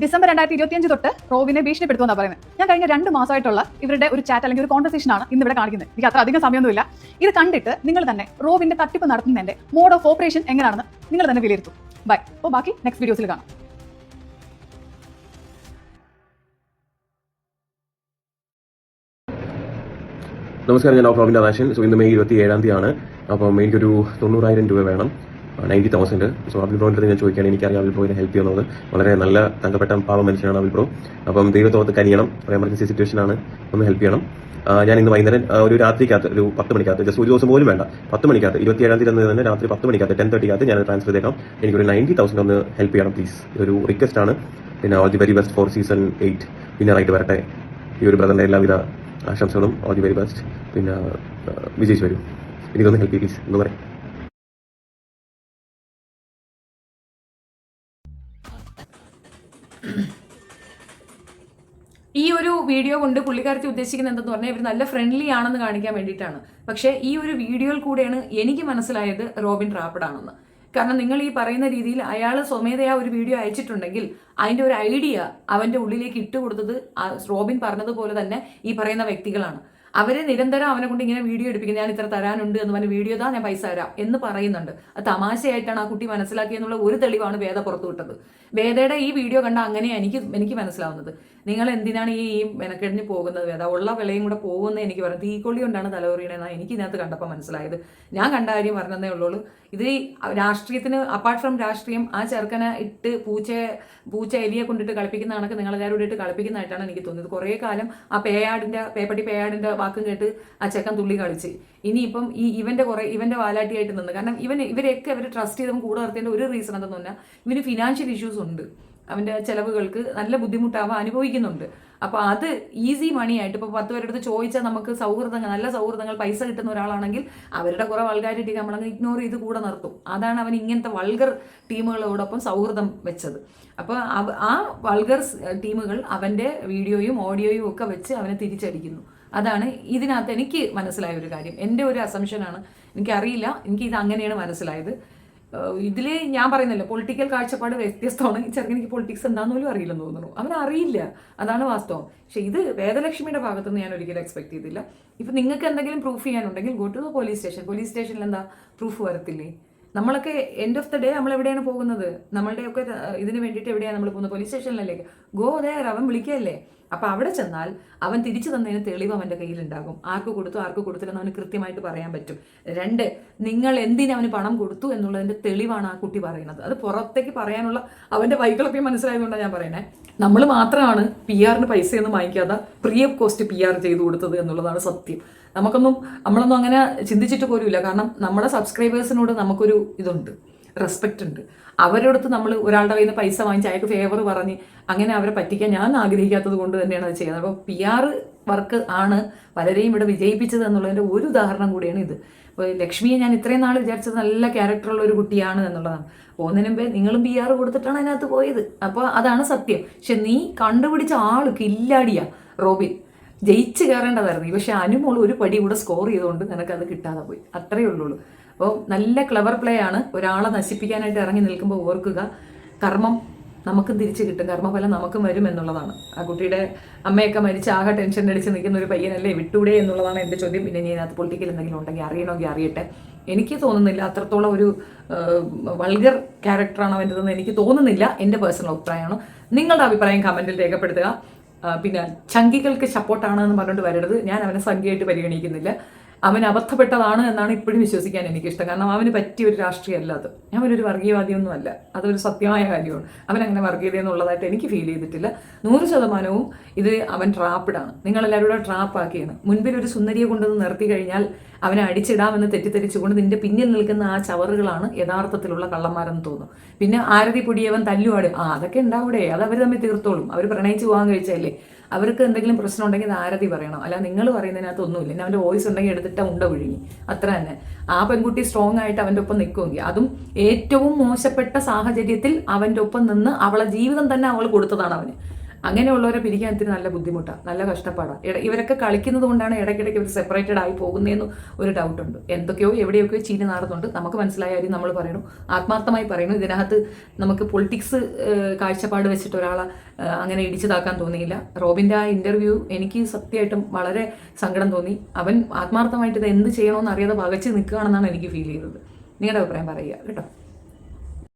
ഡിസംബർ 2025 തൊട്ട് റോബിനെ ഭീഷണിപ്പെടുത്തുമെന്നാണ് പറയുന്നത്. ഞാൻ കഴിഞ്ഞ 2 മാസമായിട്ടുള്ള ഇവരുടെ ഒരു ചാറ്റ് അല്ലെങ്കിൽ ഒരു കോൺവെർസേഷൻ ആണ് ഇന്ന് ഇവിടെ കാണിക്കുന്നത്. എനിക്ക് അത്ര അധികം സമയമൊന്നുമില്ല. ഇത് കണ്ടിട്ട് നിങ്ങൾ തന്നെ റോബിന്റെ തട്ടിപ്പ് നടത്തുന്നതിന്റെ മോഡ് ഓഫ് ഓപ്പറേഷൻ എങ്ങനെയാണെന്ന് നിങ്ങൾ തന്നെ വിലയിരുത്തും. ബൈ. അപ്പോൾ ബാക്കി നെക്സ്റ്റ് വീഡിയോസിൽ കാണാം. നമസ്കാരം, ഞാൻ ഡോക്ടർ റോബിൻ രാധാകൃഷ്ണൻ. സോ ഇന്ന് മെയ് 27 അപ്പം എനിക്കൊരു 90,000 രൂപ വേണം, 90,000. സോ അവിൽ ബ്രോൻ്റെ ഞാൻ ചോദിക്കുകയാണ്, എനിക്കറിയാം അവിൽ ബ്രോയിനെ ഹെൽപ്പ് ചെയ്യുന്നത്. വളരെ നല്ല തങ്കപ്പെട്ട പാവ മനുഷ്യനാണ് അവിൽ ബ്രോ. അപ്പം ദൈവത്തോത്ത് കനിയണം, ഒരു എമർജൻസി സിറ്റുവേഷൻ ആണ്, ഒന്ന് ഹെൽപ്പ് ചെയ്യണം. ഞാൻ ഇന്ന് വൈകുന്നേരം ഒരു രാത്രിക്കകത്ത് ഒരു 10 മണിക്കകത്ത്, ജസ്റ്റ് ഒരു ദിവസം പോലും വേണ്ട, 10 മണിക്കകത്ത് 27 തന്നെ രാത്രി 10 മണിക്കകത്ത് 10:30 ഞാൻ ട്രാൻസ്ഫർ ചെയ്തേക്കാം. എനിക്കൊരു 90,000 ഒന്ന് ഹെൽപ്പ് ചെയ്യണം പ്ലീസ്. ഇതൊരു റിക്വസ്റ്റ് ആണ്. പിന്നെ all the very best for season 8 വിന്നറായിട്ട് വരട്ടെ. ഈ ഒരു ബ്രദറിന്റെ എല്ലാവിധ ആശംസകളും. All the very best. പിന്നെ വിജയിച്ചു വരും. എനിക്കൊന്ന് ഹെൽപ്പ് ചെയ്യും പ്ലീസ് എന്ന് പറയാം. ഈ ഒരു വീഡിയോ കൊണ്ട് പുള്ളിക്കാരത്തി ഉദ്ദേശിക്കുന്നത് എന്തെന്ന് പറഞ്ഞാൽ ഇവർ നല്ല ഫ്രണ്ട്ലി ആണെന്ന് കാണിക്കാൻ വേണ്ടിയിട്ടാണ്. പക്ഷേ ഈ ഒരു വീഡിയോയിൽ കൂടെയാണ് എനിക്ക് മനസ്സിലായത് റോബിൻ ട്രാപ്പഡാണെന്ന്. കാരണം നിങ്ങൾ ഈ പറയുന്ന രീതിയിൽ അയാൾ സ്വമേധയാ ഒരു വീഡിയോ അയച്ചിട്ടുണ്ടെങ്കിൽ അതിൻ്റെ ഒരു ഐഡിയ അവൻ്റെ ഉള്ളിലേക്ക് ഇട്ടുകൊടുത്തത് റോബിൻ പറഞ്ഞതുപോലെ തന്നെ ഈ പറയുന്ന വ്യക്തികളാണ്. അവരെ നിരന്തരം അവനെ കൊണ്ട് ഇങ്ങനെ വീഡിയോ എടുപ്പിക്കുന്നത്, ഞാൻ ഇത്ര തരാനുണ്ട് എന്ന് പറഞ്ഞ വീഡിയോ താ, ഞാൻ പൈസ തരാം എന്ന് പറയുന്നുണ്ട്. അത് തമാശയായിട്ടാണ് ആ കുട്ടി മനസ്സിലാക്കിയെന്നുള്ള ഒരു തെളിവാണ് വേദ പുറത്തു വിട്ടത്. വേദയുടെ ഈ വീഡിയോ കണ്ട അങ്ങനെയാണ് എനിക്ക് മനസ്സിലാവുന്നത്. നിങ്ങൾ എന്തിനാണ് ഈ മെനക്കെടിഞ്ഞ് പോകുന്നത് വേദ? ഉള്ള വിലയും കൂടെ പോകുന്നത് എനിക്ക് പറയുന്നത് തീക്കൊള്ളി കൊണ്ടാണ് തലവറിയണെന്നാണ് എനിക്ക് ഇതിനകത്ത് കണ്ടപ്പോൾ മനസ്സിലായത്. ഞാൻ കണ്ട കാര്യം പറഞ്ഞതേ ഉള്ളൂ. ഇത് രാഷ്ട്രീയത്തിന് അപ്പാർട്ട് ഫ്രം രാഷ്ട്രീയം ആ ചെറുക്കനെ ഇട്ട് പൂച്ച എലിയെ കൊണ്ടിട്ട് കളിപ്പിക്കുന്ന കണക്ക് നിങ്ങളെല്ലാവരും കൂടി ഇട്ട് കളിപ്പിക്കുന്നതായിട്ടാണ് എനിക്ക് തോന്നിയത്. കുറേ കാലം ആ പേപ്പട്ടി പേയാടിന്റെ വാക്കും കേട്ട് ആ ചെക്കൻ തുള്ളി കളിച്ച് ഇനിയിപ്പം ഇവന്റെ വാലാട്ടിയായിട്ട് നിന്ന്. കാരണം ഇവരെയൊക്കെ അവർ ട്രസ്റ്റ് ചെയ്തപ്പോൾ കൂടെ നിർത്തേണ്ട ഒരു റീസൺ എന്തെന്ന് പറഞ്ഞാൽ ഇവന് ഫിനാൻഷ്യൽ ഇഷ്യൂസ് ഉണ്ട്. അവൻ്റെ ചിലവുകൾക്ക് നല്ല ബുദ്ധിമുട്ടാവുക അനുഭവിക്കുന്നുണ്ട്. അപ്പോൾ അത് ഈസി മണി ആയിട്ട് ഇപ്പോൾ 10 പേരുടെ അടുത്ത് ചോദിച്ചാൽ നമുക്ക് നല്ല സൗഹൃദങ്ങൾ പൈസ കിട്ടുന്ന ഒരാളാണെങ്കിൽ അവരുടെ കുറേ വൾഗാരിറ്റി നമ്മളങ്ങ് ഇഗ്നോർ ചെയ്ത് കൂടെ നിർത്തും. അതാണ് അവൻ ഇങ്ങനത്തെ വൾഗർ ടീമുകളോടൊപ്പം സൗഹൃദം വെച്ചത്. അപ്പോൾ ആ വൾഗർ ടീമുകൾ അവൻ്റെ വീഡിയോയും ഓഡിയോയും ഒക്കെ വെച്ച് അവനെ തിരിച്ചടിക്കുന്നു. അതാണ് ഇതിനകത്ത് എനിക്ക് മനസ്സിലായ ഒരു കാര്യം. എൻ്റെ ഒരു അസംഷനാണ്, എനിക്കറിയില്ല, ഇത് അങ്ങനെയാണ് മനസ്സിലായത്. ഇതിൽ ഞാൻ പറയുന്നില്ല, പൊളിറ്റിക്കൽ കാഴ്ചപ്പാട് വ്യത്യസ്തമാണ്. ഈ ചെറുക്കനിക്ക് പൊളിറ്റിക്സ് എന്താണെന്ന് പോലും അറിയില്ലെന്ന് തോന്നുന്നു. അവനറിയില്ല, അതാണ് വാസ്തവം. പക്ഷെ ഇത് വേദലക്ഷ്മിയുടെ ഭാഗത്തുനിന്ന് ഞാൻ ഒരിക്കലും എക്സ്പെക്ട് ചെയ്തില്ല. ഇപ്പം നിങ്ങൾക്ക് എന്തെങ്കിലും പ്രൂഫ് ചെയ്യാനുണ്ടെങ്കിൽ ഗോ ടു ദ പോലീസ് സ്റ്റേഷനിൽ എന്താ പ്രൂഫ് വരത്തില്ലേ? നമ്മളൊക്കെ എൻഡ് ഓഫ് ദ ഡേ നമ്മൾ എവിടെയാണ് പോകുന്നത്? നമ്മളുടെയൊക്കെ ഇതിന് വേണ്ടിയിട്ട് എവിടെയാണ് നമ്മൾ പോകുന്നത്? പോലീസ് സ്റ്റേഷനിലേക്ക് ഗോ ദേർ. അവൻ വിളിക്കുകയല്ലേ. അപ്പം അവിടെ ചെന്നാൽ അവൻ തിരിച്ചു തന്നതിന് തെളിവ് അവൻ്റെ കയ്യിലുണ്ടാകും. ആർക്ക് കൊടുത്തില്ലെന്ന് അവന് കൃത്യമായിട്ട് പറയാൻ പറ്റും. 2, നിങ്ങൾ എന്തിനവന് പണം കൊടുത്തു എന്നുള്ളതിൻ്റെ തെളിവാണ് ആ കുട്ടി പറയുന്നത്. അത് പുറത്തേക്ക് പറയാനുള്ള അവൻ്റെ വൈകളൊക്കെ മനസ്സിലായതുകൊണ്ടാണ് ഞാൻ പറയുന്നത്. നമ്മൾ മാത്രമാണ് PR-ന് പൈസയൊന്നും വാങ്ങിക്കാതെ ഫ്രീ ഓഫ് കോസ്റ്റ് PR ചെയ്തു കൊടുത്തത് എന്നുള്ളതാണ് സത്യം. നമ്മളൊന്നും അങ്ങനെ ചിന്തിച്ചിട്ട് പോലുമില്ല. കാരണം നമ്മുടെ സബ്സ്ക്രൈബേഴ്സിനോട് നമുക്കൊരു ഇതുണ്ട്, റെസ്പെക്റ്റ് ഉണ്ട്. അവരോടത്ത് നമ്മൾ ഒരാളുടെ കയ്യിൽ നിന്ന് പൈസ വാങ്ങിച്ച് അയാൾക്ക് ഫേവർ പറഞ്ഞ് അങ്ങനെ അവരെ പറ്റിക്കാൻ ഞാൻ ആഗ്രഹിക്കാത്തത് കൊണ്ട് തന്നെയാണ് അത് ചെയ്യുന്നത്. അപ്പോൾ PR വർക്ക് ആണ് പലരെയും ഇവിടെ വിജയിപ്പിച്ചത് എന്നുള്ളതിൻ്റെ ഒരു ഉദാഹരണം കൂടിയാണ് ഇത്. ഇപ്പോൾ ലക്ഷ്മിയെ ഞാൻ ഇത്രയും നാൾ വിചാരിച്ചത് നല്ല ക്യാരക്ടറുള്ള ഒരു കുട്ടിയാണ് എന്നുള്ളതാണ്. പോകുന്നതിന് മുമ്പേ നിങ്ങളും PR കൊടുത്തിട്ടാണ് അതിനകത്ത് പോയത്. അപ്പോൾ അതാണ് സത്യം. പക്ഷെ നീ കണ്ടുപിടിച്ച ആൾ കില്ലാടിയാ റോബിൻ. ജയിച്ച് കയറേണ്ടതായിരുന്നു. പക്ഷെ അനുമോൾ ഒരു പടി കൂടെ സ്കോർ ചെയ്തുകൊണ്ട് നിനക്കത് കിട്ടാതെ പോയി. അത്രയേ ഉള്ളൂ. അപ്പോൾ നല്ല ക്ലവർ പ്ലേ ആണ്. ഒരാളെ നശിപ്പിക്കാനായിട്ട് ഇറങ്ങി നിൽക്കുമ്പോൾ ഓർക്കുക, കർമ്മം നമുക്കും തിരിച്ചു കിട്ടും, കർമ്മഫലം നമുക്കും വരും എന്നുള്ളതാണ്. ആ കുട്ടിയുടെ അമ്മയൊക്കെ മരിച്ച് ആകെ ടെൻഷൻ അടിച്ച് നിൽക്കുന്ന ഒരു പയ്യനല്ലേ, വിട്ടൂടെ എന്നുള്ളതാണ് എൻ്റെ ചോദ്യം. പിന്നെ ഇനി അതിനകത്ത് പൊളിറ്റിക്കൽ എന്തെങ്കിലും ഉണ്ടെങ്കിൽ അറിയണമെങ്കിൽ അറിയട്ടെ. എനിക്ക് തോന്നുന്നില്ല അത്രത്തോളം ഒരു വൾഗർ ക്യാരക്ടറാണ് അവൻ്റെതെന്ന് എനിക്ക് തോന്നുന്നില്ല. എൻ്റെ പേഴ്സണൽ അഭിപ്രായമാണ്. നിങ്ങളുടെ അഭിപ്രായം കമൻറ്റിൽ രേഖപ്പെടുത്തുക. പിന്നെ ചങ്കികൾക്ക് സപ്പോർട്ടാണെന്ന് പറഞ്ഞുകൊണ്ട് വരരുത്. ഞാൻ അവനെ സംഖ്യയായിട്ട് പരിഗണിക്കുന്നില്ല. അവൻ അബദ്ധപ്പെട്ടതാണ് എന്നാണ് ഇപ്പോഴും വിശ്വസിക്കാൻ എനിക്കിഷ്ടം. കാരണം അവന് പറ്റിയ ഒരു രാഷ്ട്രീയമല്ല അത്. അവനൊരു വർഗീയവാദിയൊന്നും അല്ല. അതൊരു സത്യമായ കാര്യമാണ്. അവനങ്ങനെ വർഗീയത എന്നുള്ളതായിട്ട് എനിക്ക് ഫീൽ ചെയ്തിട്ടില്ല. 100% ഇത് അവൻ ട്രാപ്പിഡാണ്. നിങ്ങളെല്ലാവരും കൂടെ ട്രാപ്പാക്കിയാണ്. മുൻപിൽ ഒരു സുന്ദരിയെ കൊണ്ടുവന്ന് നിർത്തി കഴിഞ്ഞാൽ അവനെ അടിച്ചിടാമെന്ന് തെറ്റിദ്ധരിച്ചുകൊണ്ട് നിന്റെ പിന്നിൽ നിൽക്കുന്ന ആ ചവറുകളാണ് യഥാർത്ഥത്തിലുള്ള കള്ളന്മാരെന്ന് തോന്നും. പിന്നെ ആരതി പൊടിയവൻ തല്ലുവാട്, അതൊക്കെ ഉണ്ടാവൂടെ, അത് അവർ തമ്മിൽ തീർത്തോളും. അവർ പ്രണയിച്ച് പോകാൻ കഴിച്ചല്ലേ. അവർക്ക് എന്തെങ്കിലും പ്രശ്നം ഉണ്ടെങ്കിൽ അത് ആരതി പറയണം, അല്ല നിങ്ങൾ പറയുന്നതിനകത്ത് ഒന്നുമില്ല. പിന്നെ അവൻ്റെ വോയിസ് ഉണ്ടെങ്കിൽ എടുത്തിട്ട് ഉണ്ട വിഴുങ്ങി, അത്ര തന്നെ. ആ പെൺകുട്ടി സ്ട്രോങ് ആയിട്ട് അവൻ്റെ ഒപ്പം നിൽക്കുമെങ്കിൽ, അതും ഏറ്റവും മോശപ്പെട്ട സാഹചര്യത്തിൽ അവൻ്റെ ഒപ്പം നിന്ന് അവളെ ജീവിതം തന്നെ അവൾ കൊടുത്തതാണ് അവന്. അങ്ങനെയുള്ളവരെ പിരിക്കാൻ ഇത്തിരി നല്ല ബുദ്ധിമുട്ടാണ്, നല്ല കഷ്ടപ്പാടാണ്. ഇവരൊക്കെ കളിക്കുന്നത് കൊണ്ടാണ് ഇടയ്ക്കിടയ്ക്ക് ഇവർ സെപ്പറേറ്റഡ് ആയി പോകുന്നതെന്ന് ഒരു ഡൗട്ടുണ്ട്. എന്തൊക്കെയോ എവിടെയൊക്കെയോ ചീനി നാറുന്നുണ്ട്. നമുക്ക് മനസ്സിലായ കാര്യം നമ്മൾ പറയണു, ആത്മാർത്ഥമായി പറയുന്നു. ഇതിനകത്ത് നമുക്ക് പൊളിറ്റിക്സ് കാഴ്ചപ്പാട് വെച്ചിട്ട് ഒരാളെ അങ്ങനെ ഇടിച്ചതാക്കാൻ തോന്നിയില്ല. റോബിൻ്റെ ആ ഇൻ്റർവ്യൂ എനിക്ക് സത്യമായിട്ടും വളരെ സങ്കടം തോന്നി. അവൻ ആത്മാർത്ഥമായിട്ട് ഇത് എന്ത് ചെയ്യണമെന്ന് അറിയാതെ പകച്ച് നിൽക്കുകയാണെന്നാണ് എനിക്ക് ഫീൽ ചെയ്തത്. നിങ്ങളുടെ അഭിപ്രായം പറയുക കേട്ടോ.